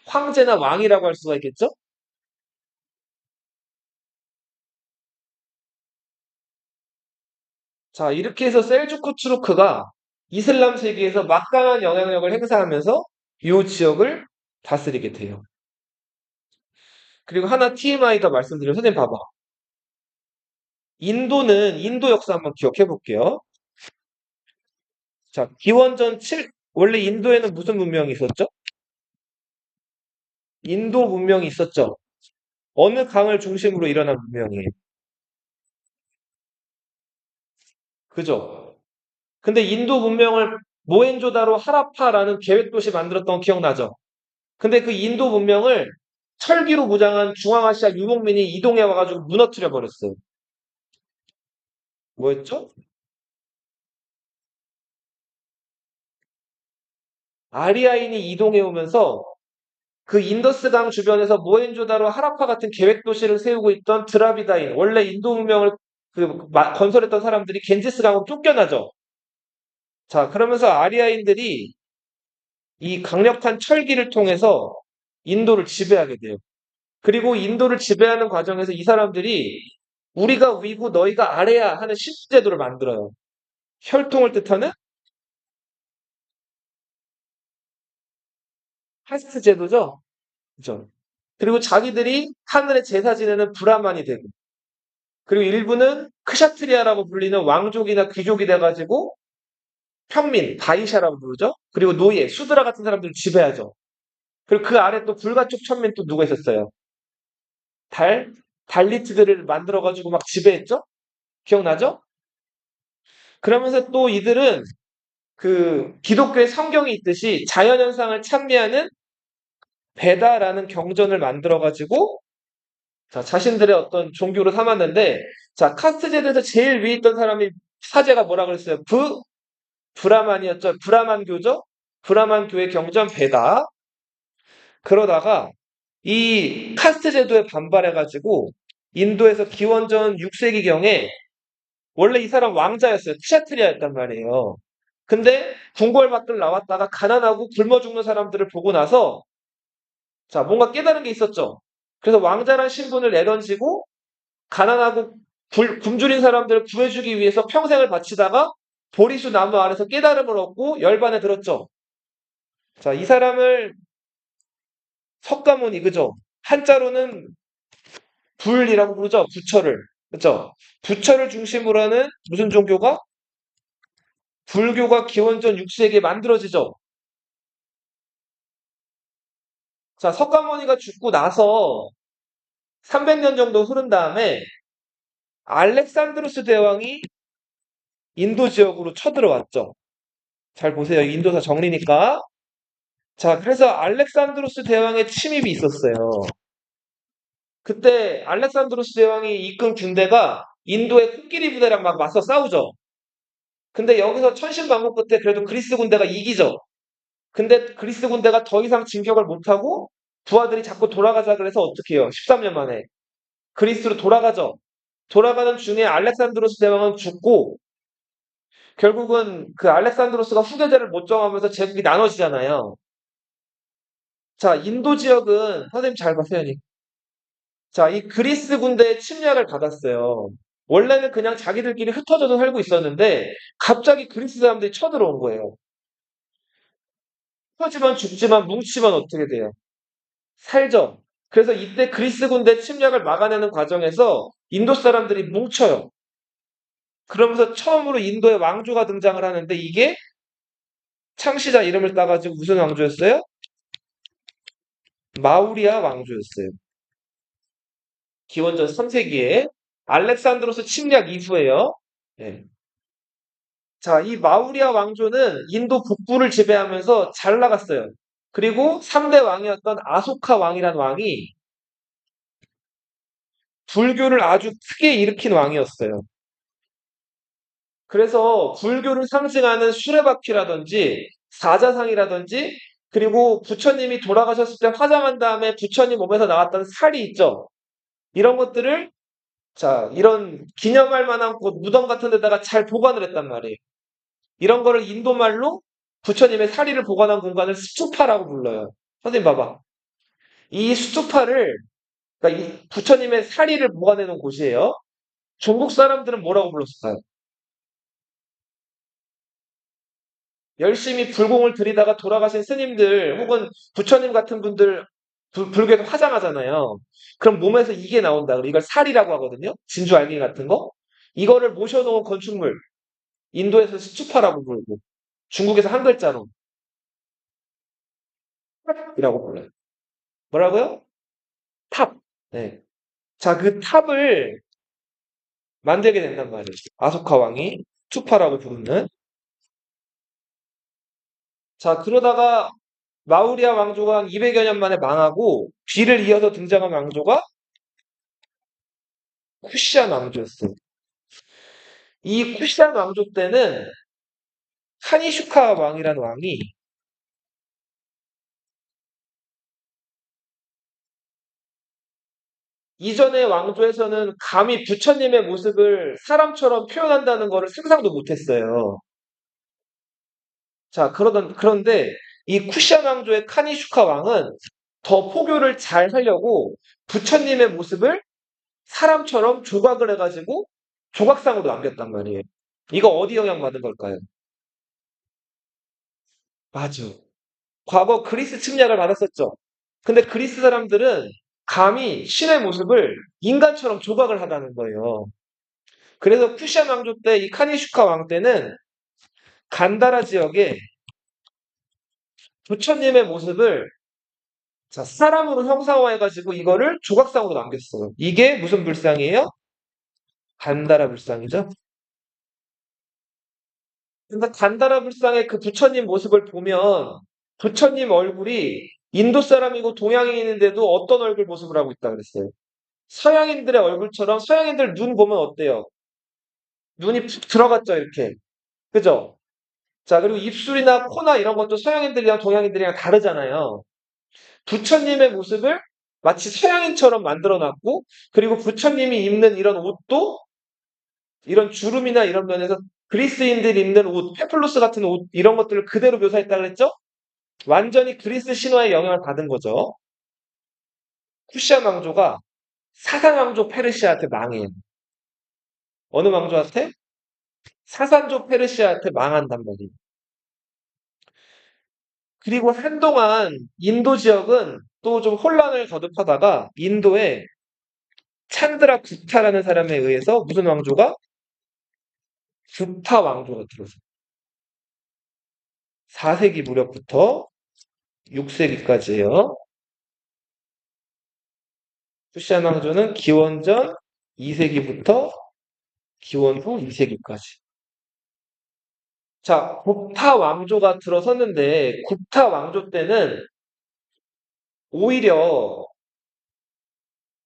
황제나 왕이라고 할 수가 있겠죠? 자, 이렇게 해서 셀주크 투르크가 이슬람 세계에서 막강한 영향력을 행사하면서 이 지역을 다스리게 돼요. 그리고 하나 TMI 더 말씀드리면 선생님 봐봐. 인도는 인도 역사 한번 기억해 볼게요. 자, 기원전 7, 원래 인도에는 무슨 문명이 있었죠? 인도 문명이 있었죠. 어느 강을 중심으로 일어난 문명이에요. 그죠? 근데 인도 문명을 모헨조다로 하라파라는 계획도시 만들었던 거 기억나죠? 근데 그 인도 문명을 철기로 무장한 중앙아시아 유목민이 이동해 와가지고 무너뜨려 버렸어요. 뭐였죠? 아리아인이 이동해 오면서 그 인더스강 주변에서 모헨조다로 하라파 같은 계획 도시를 세우고 있던 드라비다인, 원래 인도 문명을 건설했던 사람들이 겐지스강으로 쫓겨나죠. 자, 그러면서 아리아인들이 이 강력한 철기를 통해서 인도를 지배하게 돼요. 그리고 인도를 지배하는 과정에서 이 사람들이 우리가 위고 너희가 아래야 하는 신제도를 만들어요. 혈통을 뜻하는 카스트 제도죠. 그죠? 그리고 자기들이 하늘의 제사 지내는 브라만이 되고, 그리고 일부는 크샤트리아라고 불리는 왕족이나 귀족이 돼가지고 평민, 바이샤라고 부르죠. 그리고 노예, 수드라 같은 사람들을 지배하죠. 그리고 그 아래 또 불가촉 천민 또 누가 있었어요? 달, 달리트들을 만들어가지고 막 지배했죠? 기억나죠? 그러면서 또 이들은 그 기독교의 성경이 있듯이 자연현상을 찬미하는 베다라는 경전을 만들어가지고 자, 자신들의 어떤 종교로 삼았는데, 자, 카스트제도에서 제일 위에 있던 사람이 사제가 뭐라 그랬어요? 브라만이었죠. 브라만교죠? 브라만교의 경전 베다. 그러다가 이 카스트제도에 반발해가지고 인도에서 기원전 6세기경에 원래 이 사람 왕자였어요. kshatriya였단 말이에요. 근데 궁궐밖을 나왔다가 가난하고 굶어 죽는 사람들을 보고 나서 자, 뭔가 깨달은 게 있었죠. 그래서 왕자란 신분을 내던지고 가난하고 굶주린 사람들을 구해주기 위해서 평생을 바치다가 보리수 나무 아래서 깨달음을 얻고 열반에 들었죠. 자, 이 사람을 석가모니, 그죠? 한자로는 불이라고 부르죠. 부처를. 그죠? 부처를 중심으로 하는 무슨 종교가? 불교가 기원전 6세기에 만들어지죠. 자, 석가모니가 죽고 나서 300년 정도 흐른 다음에 알렉산드로스 대왕이 인도 지역으로 쳐들어왔죠. 잘 보세요. 인도사 정리니까. 자, 그래서 알렉산드로스 대왕의 침입이 있었어요. 그때 알렉산드로스 대왕이 이끈 군대가 인도의 코끼리 부대랑 막 맞서 싸우죠. 근데 여기서 천신만고 끝에 그래도 그리스 군대가 이기죠. 근데 그리스 군대가 더 이상 진격을 못하고 부하들이 자꾸 돌아가자 그래서 어떻게 해요? 13년 만에 그리스로 돌아가죠. 돌아가는 중에 알렉산드로스 대왕은 죽고 결국은 그 알렉산드로스가 후계자를 못 정하면서 제국이 나눠지잖아요. 자, 인도 지역은 선생님 잘 보세요. 자, 이 그리스 군대의 침략을 받았어요. 원래는 그냥 자기들끼리 흩어져서 살고 있었는데 갑자기 그리스 사람들이 쳐들어온 거예요. 흩어지면 죽지만 뭉치면 어떻게 돼요? 살죠. 그래서 이때 그리스 군대 침략을 막아내는 과정에서 인도 사람들이 뭉쳐요. 그러면서 처음으로 인도의 왕조가 등장을 하는데 이게 창시자 이름을 따가지고 무슨 왕조였어요? 마우리아 왕조였어요. 기원전 3세기에 알렉산드로스 침략 이후에요. 예. 자, 이 마우리아 왕조는 인도 북부를 지배하면서 잘 나갔어요. 그리고 3대 왕이었던 아소카 왕이란 왕이 불교를 아주 크게 일으킨 왕이었어요. 그래서 불교를 상징하는 수레바퀴라든지 사자상이라든지 그리고 부처님이 돌아가셨을 때 화장한 다음에 부처님 몸에서 나왔던 살이 있죠. 이런 것들을 자, 이런 기념할 만한 곳, 무덤 같은 데다가 잘 보관을 했단 말이에요. 이런 거를 인도 말로 부처님의 사리를 보관한 공간을 스투파라고 불러요. 선생님 봐봐. 이 스투파를, 그러니까 이 부처님의 사리를 보관해 놓은 곳이에요. 중국 사람들은 뭐라고 불렀을까요? 열심히 불공을 들이다가 돌아가신 스님들 혹은 부처님 같은 분들 불교에서 화장하잖아요. 그럼 몸에서 이게 나온다. 그래 이걸 살이라고 하거든요. 진주 알갱이 같은 거. 이거를 모셔놓은 건축물. 인도에서 스투파라고 부르고 중국에서 한 글자로 탑이라고 불러요. 뭐라고요? 탑. 네. 자, 그 탑을 만들게 된단 말이에요. 아소카 왕이 투파라고 부르는. 자, 그러다가 마우리아 왕조가 한 200여 년 만에 망하고 뒤를 이어서 등장한 왕조가 쿠시안 왕조였어요. 이 쿠시안 왕조 때는 카니슈카 왕이라는 왕이 이전의 왕조에서는 감히 부처님의 모습을 사람처럼 표현한다는 것을 상상도 못했어요. 자, 그런데 이 쿠시안 왕조의 카니슈카 왕은 더 포교를 잘 하려고 부처님의 모습을 사람처럼 조각을 해가지고 조각상으로 남겼단 말이에요. 이거 어디 영향받은 걸까요? 맞아. 과거 그리스 침략을 받았었죠. 근데 그리스 사람들은 감히 신의 모습을 인간처럼 조각을 하다는 거예요. 그래서 쿠시안 왕조 때 이 카니슈카 왕 때는 간다라 지역에 부처님의 모습을 자, 사람으로 형상화해가지고 이거를 조각상으로 남겼어요. 이게 무슨 불상이에요? 간다라 불상이죠. 근데 간다라 불상의 그 부처님 모습을 보면 부처님 얼굴이 인도 사람이고 동양인인데도 어떤 얼굴 모습을 하고 있다 그랬어요. 서양인들의 얼굴처럼 서양인들 눈 보면 어때요? 눈이 푹 들어갔죠, 이렇게. 그죠? 자, 그리고 입술이나 코나 이런 것도 서양인들이랑 동양인들이랑 다르잖아요. 부처님의 모습을 마치 서양인처럼 만들어 놨고, 그리고 부처님이 입는 이런 옷도 이런 주름이나 이런 면에서 그리스인들이 입는 옷, 페플루스 같은 옷, 이런 것들을 그대로 묘사했다 그랬죠? 완전히 그리스 신화의 영향을 받은 거죠. 쿠시안 왕조가 사산 왕조 페르시아한테 망해요. 어느 왕조한테? 사산조 페르시아한테 망한단 말이에요. 그리고 한동안 인도 지역은 또 좀 혼란을 거듭하다가 인도에 찬드라 굽타라는 사람에 의해서 무슨 왕조가? 굽타 왕조가 들어서 4세기 무렵부터 6세기까지예요. 쿠시안 왕조는 기원전 2세기부터 기원 후 2세기까지. 자, 굽타 왕조가 들어섰는데 굽타 왕조 때는 오히려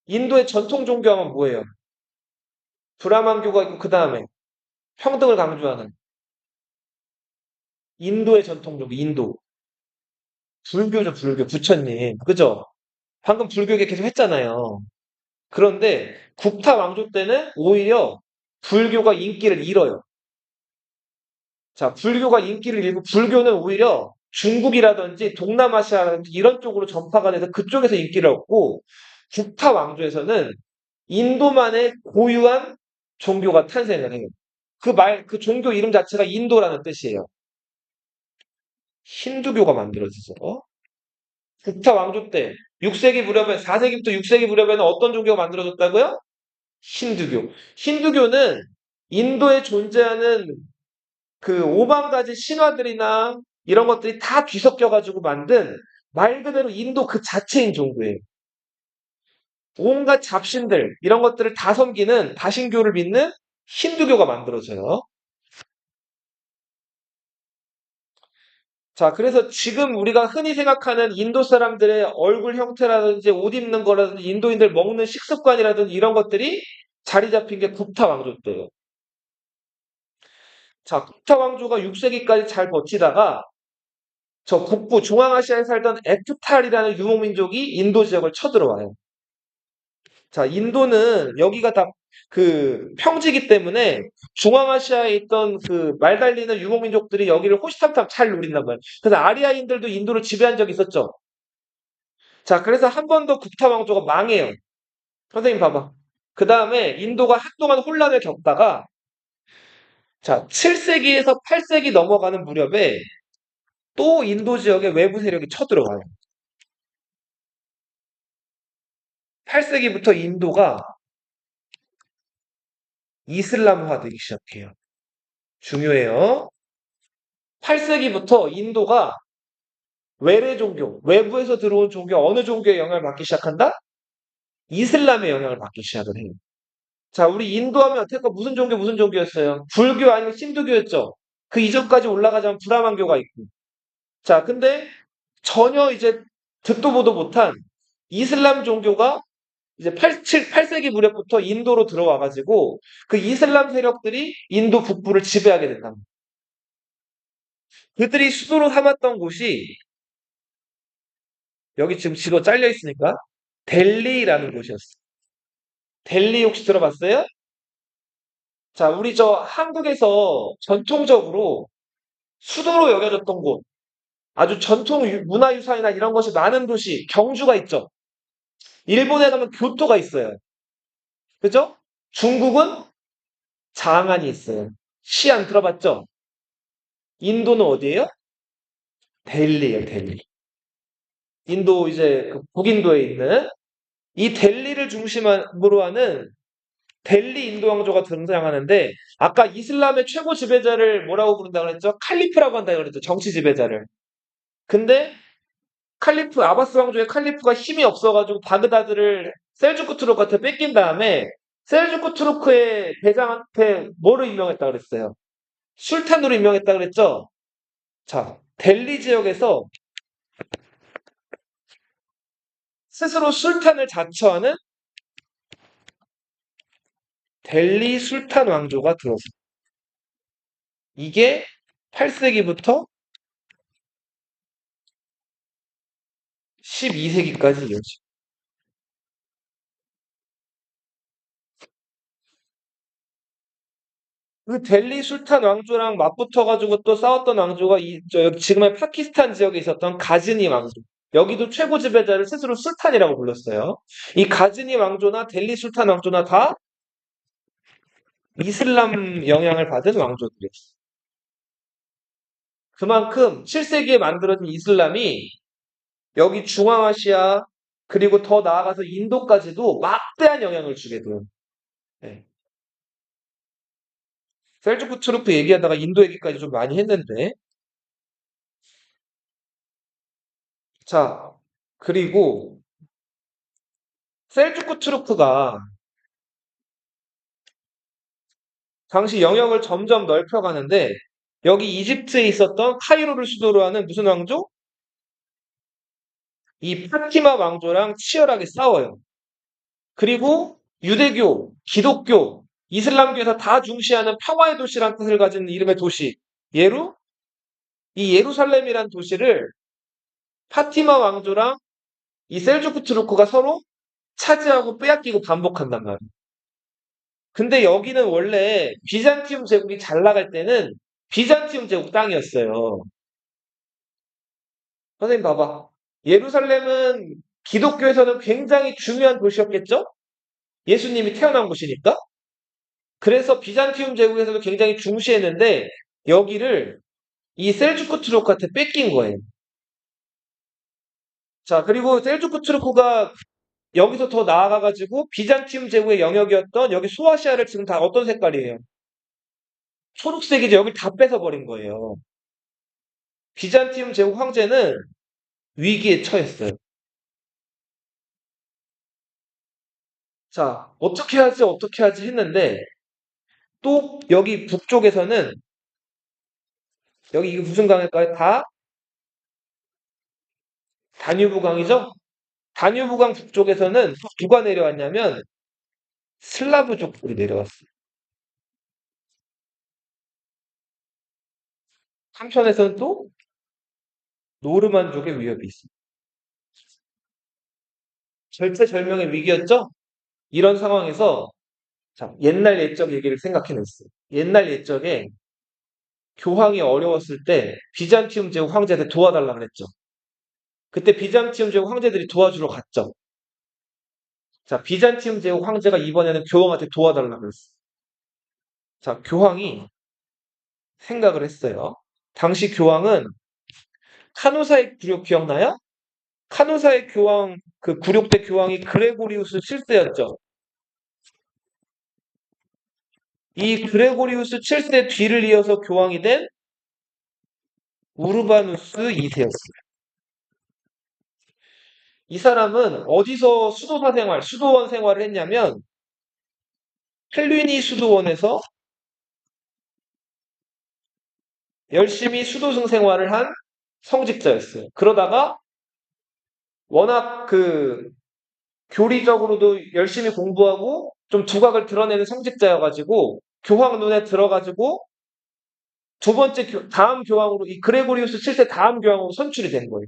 인도의 전통 종교하면 뭐예요? 브라만교가 있고 그 다음에 평등을 강조하는 인도의 전통 종교, 인도. 불교죠, 불교. 부처님. 그죠? 방금 불교 얘기 계속 했잖아요. 그런데 굽타 왕조 때는 오히려 불교가 인기를 잃어요. 자, 불교가 인기를 잃고 불교는 오히려 중국이라든지 동남아시아라든지 이런 쪽으로 전파가 돼서 그쪽에서 인기를 얻고 굽타 왕조에서는 인도만의 고유한 종교가 탄생을 해요. 그 종교 이름 자체가 인도라는 뜻이에요. 힌두교가 만들어지죠. 굽타 왕조 때 6세기 무렵에 4세기부터 6세기 무렵에는 어떤 종교가 만들어졌다고요? 힌두교. 힌두교는 인도에 존재하는 그 5만 가지 신화들이나 이런 것들이 다 뒤섞여 가지고 만든 말 그대로 인도 그 자체인 종교예요. 온갖 잡신들 이런 것들을 다 섬기는 다신교를 믿는 힌두교가 만들어져요. 자, 그래서 지금 우리가 흔히 생각하는 인도 사람들의 얼굴 형태라든지 옷 입는 거라든지 인도인들 먹는 식습관이라든지 이런 것들이 자리 잡힌 게 구타 왕조 때예요. 자, 구타 왕조가 6세기까지 잘 버티다가 저 북부 중앙아시아에 살던 에프탈이라는 유목민족이 인도 지역을 쳐들어와요. 자, 인도는 여기가 다 그 평지기 때문에 중앙아시아에 있던 그 말 달리는 유목민족들이 여기를 호시탐탐 잘 노린단 말이에요. 그래서 아리아인들도 인도를 지배한 적이 있었죠. 자, 그래서 한 번 더 구타 왕조가 망해요. 선생님 봐봐. 그 다음에 인도가 한동안 혼란을 겪다가 자, 7세기에서 8세기 넘어가는 무렵에 또 인도 지역에 외부 세력이 쳐들어와요. 8세기부터 인도가 이슬람화 되기 시작해요. 중요해요. 8세기부터 인도가 외래 종교, 외부에서 들어온 종교, 어느 종교의 영향을 받기 시작한다? 이슬람의 영향을 받기 시작을 해요. 자, 우리 인도 하면 여태껏 무슨 종교, 무슨 종교였어요? 불교 아니면 힌두교였죠? 그 이전까지 올라가자면 브라만교가 있고. 자, 근데 전혀 이제 듣도 보도 못한 이슬람 종교가 이제 8세기 무렵부터 인도로 들어와가지고 그 이슬람 세력들이 인도 북부를 지배하게 된다. 그들이 수도로 삼았던 곳이 여기 지금 지도 잘려 있으니까 델리라는 곳이었어요. 델리 혹시 들어봤어요? 자, 우리 저 한국에서 전통적으로 수도로 여겨졌던 곳, 아주 전통 문화유산이나 이런 것이 많은 도시, 경주가 있죠. 일본에 가면 교토가 있어요. 그죠? 중국은 장안이 있어요. 시안 들어봤죠? 인도는 어디예요? 델리예요, 델리. 인도 이제 그 북인도에 있는 이 델리를 중심으로 하는 델리 인도 왕조가 등장하는데 아까 이슬람의 최고 지배자를 뭐라고 부른다고 그랬죠? 칼리프라고 한다고 그랬죠. 정치 지배자를. 근데 칼리프 아바스 왕조의 칼리프가 힘이 없어가지고 바그다드를 셀주크 투르크한테 뺏긴 다음에 셀주크 투르크의 대장한테 뭐로 임명했다 그랬어요? 술탄으로 임명했다 그랬죠? 자, 델리 지역에서 스스로 술탄을 자처하는 델리 술탄 왕조가 들어서 이게 8세기부터 12세기까지 이어져. 그 델리 술탄 왕조랑 맞붙어가지고 또 싸웠던 왕조가 지금의 파키스탄 지역에 있었던 가즈니 왕조. 여기도 최고 지배자를 스스로 술탄이라고 불렀어요. 이 가즈니 왕조나 델리 술탄 왕조나 다 이슬람 영향을 받은 왕조들이었어요. 그만큼 7세기에 만들어진 이슬람이 여기 중앙아시아 그리고 더 나아가서 인도까지도 막대한 영향을 주게 돼요. 네. 셀주크 투르크 얘기하다가 인도 얘기까지 좀 많이 했는데 자 그리고 셀주크 투르크가 당시 영역을 점점 넓혀가는데 여기 이집트에 있었던 카이로를 수도로 하는 무슨 왕조? 이 파티마 왕조랑 치열하게 싸워요. 그리고 유대교, 기독교, 이슬람교에서 다 중시하는 평화의 도시란 뜻을 가진 이름의 도시 예루? 이 예루살렘이란 도시를 파티마 왕조랑 이 셀주크 투르크가 서로 차지하고 빼앗기고 반복한단 말이에요. 근데 여기는 원래 비잔티움 제국이 잘 나갈 때는 비잔티움 제국 땅이었어요. 선생님 봐봐. 예루살렘은 기독교에서는 굉장히 중요한 도시였겠죠? 예수님이 태어난 곳이니까. 그래서 비잔티움 제국에서도 굉장히 중시했는데 여기를 이 셀주크 투르크한테 뺏긴 거예요. 자, 그리고 셀주크 투르크가 여기서 더 나아가가지고 비잔티움 제국의 영역이었던 여기 소아시아를 지금 다 어떤 색깔이에요? 초록색이죠. 여기 다 뺏어버린 거예요. 비잔티움 제국 황제는 위기에 처했어요. 자, 어떻게 하지 했는데 또 여기 북쪽에서는 여기 이게 무슨 강일까요? 다 다뉴브강이죠? 다뉴브강 북쪽에서는 누가 내려왔냐면 슬라브족들이 내려왔어요. 한편에서는 또 노르만족의 위협이 있어요. 절체절명의 위기였죠? 이런 상황에서 자, 옛날 옛적 얘기를 생각해냈어요. 옛날 옛적에 교황이 어려웠을 때 비잔티움 제국 황제한테 도와달라 그랬죠. 그때 비잔티움 제국 황제들이 도와주러 갔죠. 자, 비잔티움 제국 황제가 이번에는 교황한테 도와달라 그랬어요. 자, 교황이 생각을 했어요. 당시 교황은 카누사의 굴욕 기억나요? 카누사의 교황, 그 굴욕대 교황이 그레고리우스 7세였죠. 이 그레고리우스 7세 뒤를 이어서 교황이 된 우르바누스 2세였어요. 이 사람은 어디서 수도사 생활, 수도원 생활을 했냐면 헬리니 수도원에서 열심히 수도승 생활을 한 성직자였어요. 그러다가 워낙 그 교리적으로도 열심히 공부하고 좀 두각을 드러내는 성직자여가지고 교황 눈에 들어가지고 두 번째 다음 교황으로 이 그레고리우스 7세 다음 교황으로 선출이 된 거예요.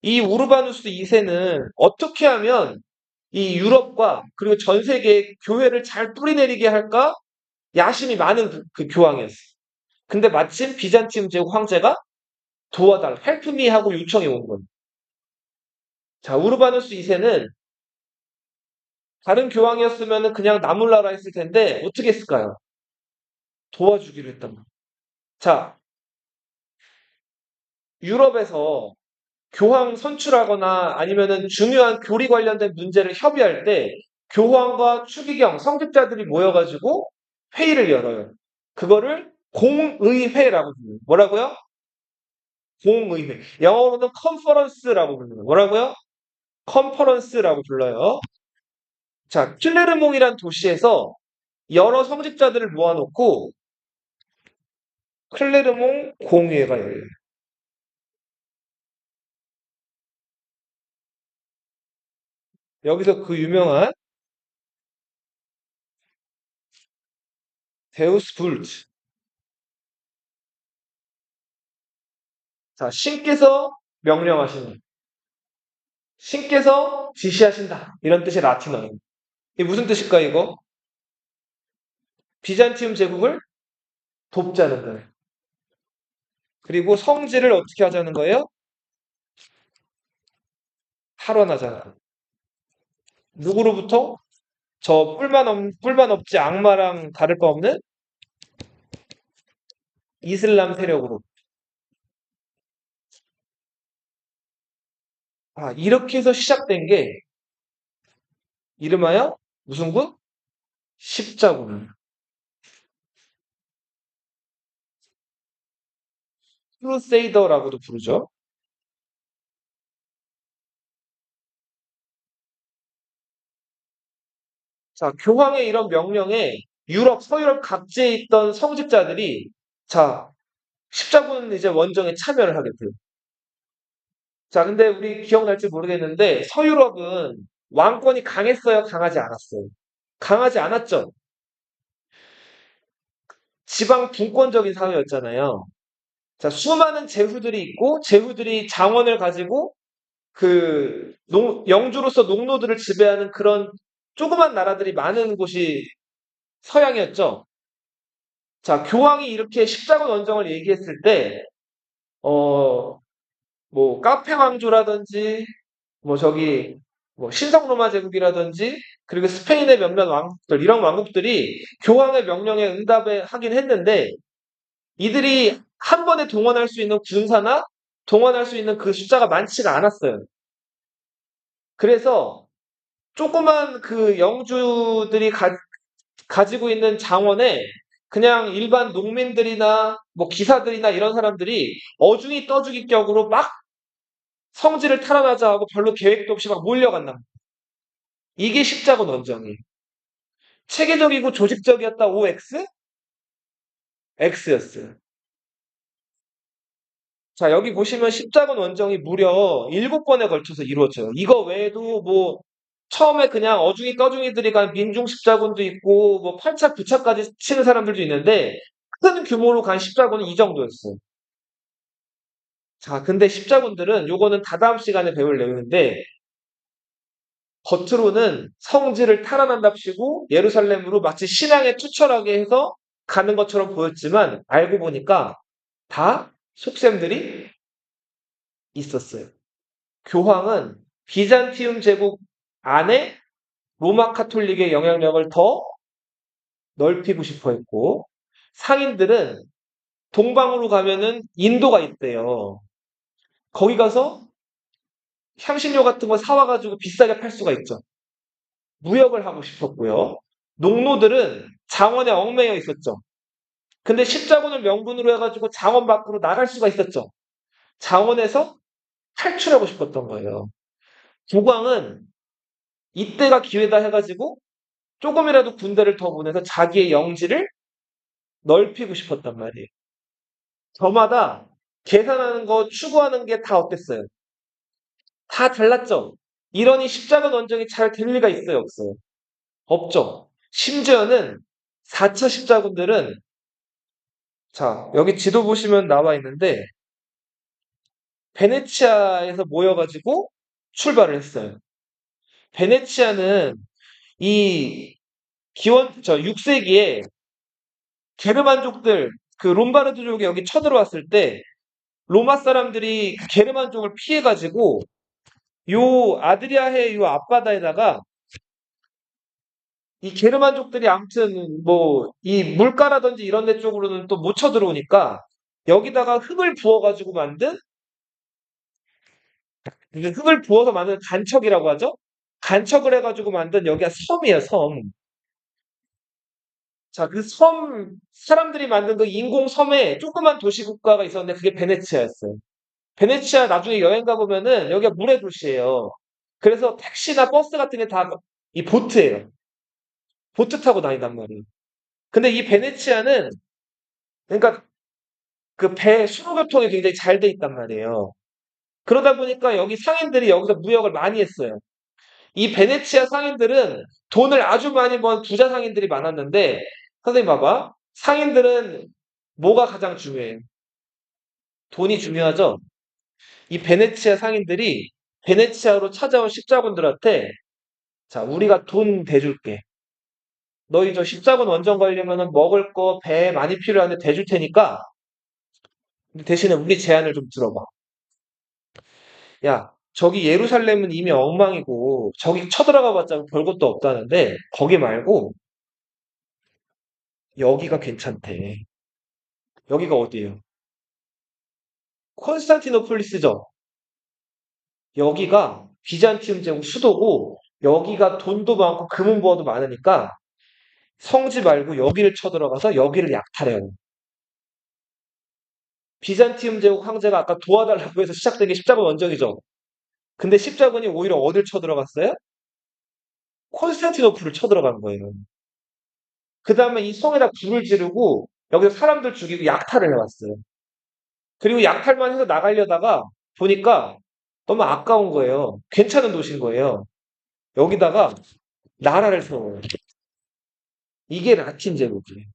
이 우르바누스 2세는 어떻게 하면 이 유럽과 그리고 전 세계에 교회를 잘 뿌리내리게 할까 야심이 많은 그 교황이었어요. 근데 마침 비잔티움 제국 황제가 도와달라, 헬프 미 하고 요청이 온 거예요. 자, 우르바누스 2세는 다른 교황이었으면 그냥 나몰라라 했을 텐데 어떻게 했을까요? 도와주기로 했단 말이에요. 자, 유럽에서 교황 선출하거나 아니면은 중요한 교리 관련된 문제를 협의할 때 교황과 추기경, 성직자들이 모여가지고 회의를 열어요. 그거를 공의회라고 불러요. 뭐라고요? 공의회. 영어로는 컨퍼런스라고 불러요. 뭐라고요? 컨퍼런스라고 불러요. 자, 클레르몽이란 도시에서 여러 성직자들을 모아놓고 클레르몽 공의회가 열려요. 여기서 그 유명한 데우스 불트. 자, 신께서 명령하시는, 신께서 지시하신다. 이런 뜻의 라틴어예요. 이게 무슨 뜻일까, 이거? 비잔티움 제국을 돕자는 거예요. 그리고 성지를 어떻게 하자는 거예요? 탈환하자는 거예요. 누구로부터? 저 뿔만 없지 악마랑 다를 바 없는 이슬람 세력으로. 아, 이렇게 해서 시작된 게 이름하여 무슨 군? 십자군. 크루세이더라고도 부르죠. 자, 교황의 이런 명령에 유럽, 서유럽 각지에 있던 성직자들이 자, 십자군 이제 원정에 참여를 하게 돼요. 자, 근데 우리 기억날지 모르겠는데 서유럽은 왕권이 강했어요, 강하지 않았어요? 강하지 않았죠. 지방 분권적인 사회였잖아요. 자, 수많은 제후들이 있고 제후들이 장원을 가지고 그 영주로서 농노들을 지배하는 그런 조그만 나라들이 많은 곳이 서양이었죠. 자, 교황이 이렇게 십자군 원정을 얘기했을 때, 어, 뭐, 카페 왕조라든지, 뭐, 저기, 뭐, 신성로마 제국이라든지, 그리고 스페인의 몇몇 왕국들, 이런 왕국들이 교황의 명령에 응답을 하긴 했는데, 이들이 한 번에 동원할 수 있는 군사나 동원할 수 있는 그 숫자가 많지가 않았어요. 그래서 조그만 그 영주들이 가지고 있는 장원에 그냥 일반 농민들이나 뭐 기사들이나 이런 사람들이 어중이 떠주기 격으로 막 성지를 탈환하자 하고 별로 계획도 없이 막 몰려간다. 이게 십자군 원정이에요. 체계적이고 조직적이었다 OX? X였어요. 자, 여기 보시면 십자군 원정이 무려 7번에 걸쳐서 이루어져요. 이거 외에도 뭐 처음에 그냥 어중이 떠중이들이 간 민중 십자군도 있고 뭐 8차, 9차까지 치는 사람들도 있는데 큰 규모로 간 십자군은 이 정도였어요. 자, 근데 십자군들은 요거는 다다음 시간에 배울 내용인데 겉으로는 성지를 탈환한답시고 예루살렘으로 마치 신앙에 투철하게 해서 가는 것처럼 보였지만 알고 보니까 다 속셈들이 있었어요. 교황은 비잔티움 제국 안에 로마 카톨릭의 영향력을 더 넓히고 싶어 했고 상인들은 동방으로 가면은 인도가 있대요. 거기 가서 향신료 같은 거 사와가지고 비싸게 팔 수가 있죠. 무역을 하고 싶었고요. 농노들은 장원에 얽매여 있었죠. 근데 십자군을 명분으로 해가지고 장원 밖으로 나갈 수가 있었죠. 장원에서 탈출하고 싶었던 거예요. 국왕은 이때가 기회다 해가지고 조금이라도 군대를 더 보내서 자기의 영지를 넓히고 싶었단 말이에요. 저마다 계산하는 거, 추구하는 게 다 어땠어요? 다 달랐죠? 이러니 십자군 원정이 잘 될 리가 있어요, 없어요? 없죠. 심지어는 4차 십자군들은 자, 여기 지도 보시면 나와 있는데 베네치아에서 모여가지고 출발을 했어요. 베네치아는 이 기원, 6세기에 게르만족들, 그 롬바르드족이 여기 쳐들어왔을 때 로마 사람들이 그 게르만족을 피해가지고 요 아드리아해 요 앞바다에다가 이 게르만족들이 아무튼 뭐 이 물가라든지 이런 데 쪽으로는 또 못 쳐들어오니까 여기다가 흙을 부어가지고 만든 이게 흙을 부어서 만든 간척이라고 하죠. 간척을 해가지고 만든 여기가 섬이에요, 섬. 자, 그 섬, 사람들이 만든 그 인공 섬에 조그만 도시 국가가 있었는데 그게 베네치아였어요. 베네치아 나중에 여행 가보면은 여기가 물의 도시예요. 그래서 택시나 버스 같은 게 다 이 보트예요. 보트 타고 다닌단 말이에요. 근데 이 베네치아는 그러니까 그 배 수로교통이 굉장히 잘 돼 있단 말이에요. 그러다 보니까 여기 상인들이 여기서 무역을 많이 했어요. 이 베네치아 상인들은 돈을 아주 많이 번 부자 상인들이 많았는데 선생님 봐봐. 상인들은 뭐가 가장 중요해요? 돈이 중요하죠? 이 베네치아 상인들이 베네치아로 찾아온 십자군들한테 자, 우리가 돈 대줄게. 너희 저 십자군 원정 가려면은 먹을 거, 배 많이 필요한데 대줄 테니까 대신에 우리 제안을 좀 들어봐. 야, 저기 예루살렘은 이미 엉망이고 저기 쳐들어가 봤자 별것도 없다는데 거기 말고 여기가 괜찮대. 여기가 어디예요? 콘스탄티노플리스죠. 여기가 비잔티움 제국 수도고 여기가 돈도 많고 금은보화도 많으니까 성지 말고 여기를 쳐들어가서 여기를 약탈해요. 비잔티움 제국 황제가 아까 도와달라고 해서 시작된 게 십자군 원정이죠. 근데 십자군이 오히려 어딜 쳐들어갔어요? 콘스탄티노플을 쳐들어간 거예요. 그 다음에 이 성에다 불을 지르고 여기서 사람들 죽이고 약탈을 해왔어요. 그리고 약탈만 해서 나가려다가 보니까 너무 아까운 거예요. 괜찮은 도시인 거예요. 여기다가 나라를 세워요. 이게 라틴 제국이에요.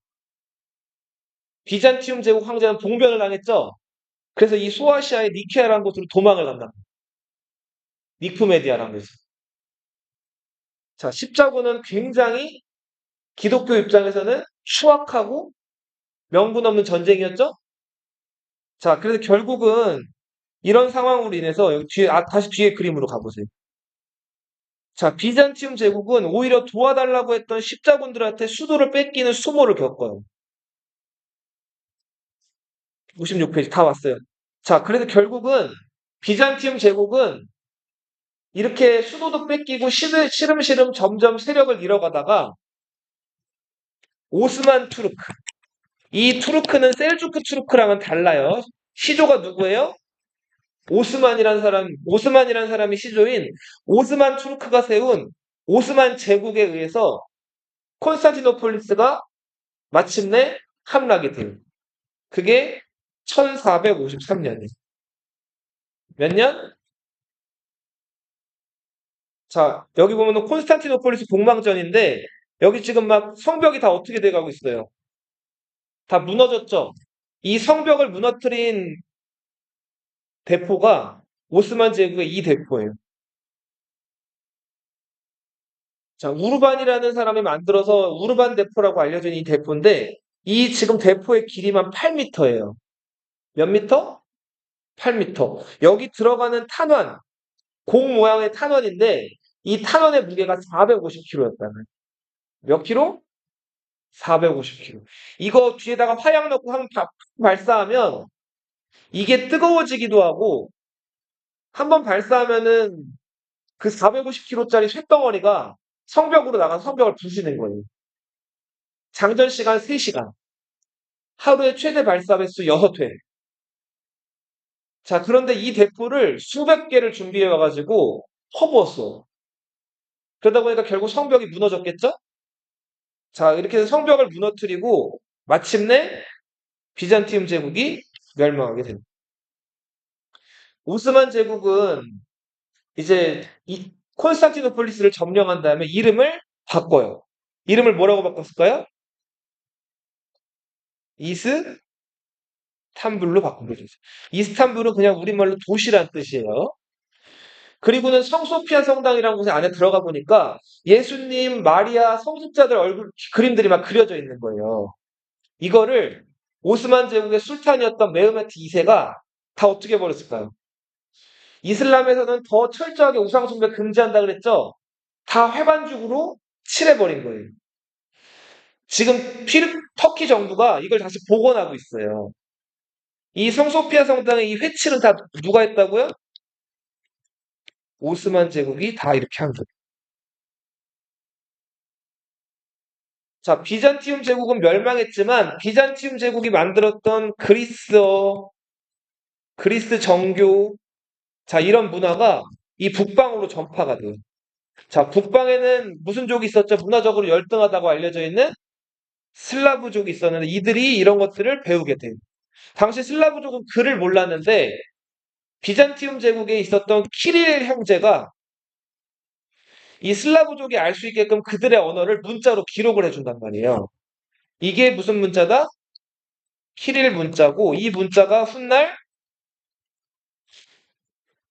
비잔티움 제국 황제는 봉변을 당했죠. 그래서 이 소아시아의 니케아라는 곳으로 도망을 간다. 니쿠메디아라는 곳에. 자, 십자군은 굉장히 기독교 입장에서는 추악하고 명분 없는 전쟁이었죠. 자, 그래서 결국은 이런 상황으로 인해서 여기 뒤에 다시 뒤에 그림으로 가보세요. 자, 비잔티움 제국은 오히려 도와달라고 했던 십자군들한테 수도를 뺏기는 수모를 겪어요. 56페이지 다 왔어요. 자, 그래서 결국은 비잔티움 제국은 이렇게 수도도 뺏기고 시름시름 점점 세력을 잃어가다가 오스만 투르크. 이 투르크는 셀주크 투르크랑은 달라요. 시조가 누구예요? 오스만이라는 사람이 시조인 오스만 투르크가 세운 오스만 제국에 의해서 콘스탄티노폴리스가 마침내 함락이 돼요. 그게 1453년이에요. 몇 년? 자, 여기 보면은 콘스탄티노폴리스 공방전인데 여기 지금 막 성벽이 다 어떻게 돼가고 있어요? 다 무너졌죠? 이 성벽을 무너뜨린 대포가 오스만 제국의 이 대포예요. 자, 우르반이라는 사람이 만들어서 우르반 대포라고 알려진 이 대포인데 이 지금 대포의 길이만 8m예요. 몇 미터? 8m. 여기 들어가는 탄환, 공 모양의 탄환인데 이 탄환의 무게가 450kg였다는. 몇 킬로? 450kg. 이거 뒤에다가 화약 넣고 한번 발사하면 이게 뜨거워지기도 하고 한번 발사하면은 그 450kg짜리 쇳덩어리가 성벽으로 나가서 성벽을 부시는 거예요. 장전 시간 3시간. 하루에 최대 발사 횟수 6회. 자, 그런데 이 대포를 수백 개를 준비해 와가지고 퍼부었어. 그러다 보니까 결국 성벽이 무너졌겠죠? 자, 이렇게 해서 성벽을 무너뜨리고 마침내 비잔티움 제국이 멸망하게 됩니다. 오스만 제국은 이제 이 콘스탄티노폴리스를 점령한 다음에 이름을 바꿔요. 이름을 뭐라고 바꿨을까요? 이스탄불로 바꾸게 되죠. 이스탄불은 그냥 우리말로 도시란 뜻이에요. 그리고는 성소피아 성당이라는 곳에 안에 들어가 보니까 예수님, 마리아, 성직자들 얼굴 그림들이 막 그려져 있는 거예요. 이거를 오스만 제국의 술탄이었던 메흐메트 2세가 다 어떻게 버렸을까요? 이슬람에서는 더 철저하게 우상 숭배 금지한다 그랬죠? 다 회반죽으로 칠해버린 거예요. 지금 터키 정부가 이걸 다시 복원하고 있어요. 이 성소피아 성당의 이 회칠은 다 누가 했다고요? 오스만 제국이 다 이렇게 한 거예요. 자, 비잔티움 제국은 멸망했지만 비잔티움 제국이 만들었던 그리스어, 그리스 정교, 자, 이런 문화가 이 북방으로 전파가 돼요. 자, 북방에는 무슨 족이 있었죠? 문화적으로 열등하다고 알려져 있는 슬라브족이 있었는데 이들이 이런 것들을 배우게 돼요. 당시 슬라브족은 글을 몰랐는데 비잔티움 제국에 있었던 키릴 형제가 이 슬라브족이 알 수 있게끔 그들의 언어를 문자로 기록을 해준단 말이에요. 이게 무슨 문자다? 키릴 문자고 이 문자가 훗날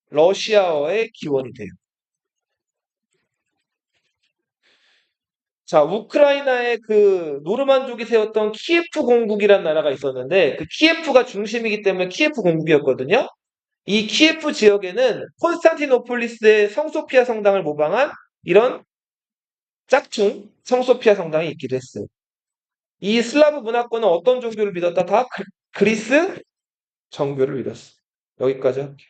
러시아어의 기원이 돼요. 자, 우크라이나의 그 노르만족이 세웠던 키예프 공국이라는 나라가 있었는데 그 키예프가 중심이기 때문에 키예프 공국이었거든요. 이 키예프 지역에는 콘스탄티노폴리스의 성소피아 성당을 모방한 이런 짝퉁 성소피아 성당이 있기도 했어요. 이 슬라브 문화권은 어떤 종교를 믿었다? 다 그리스 정교를 믿었어. 여기까지 할게요.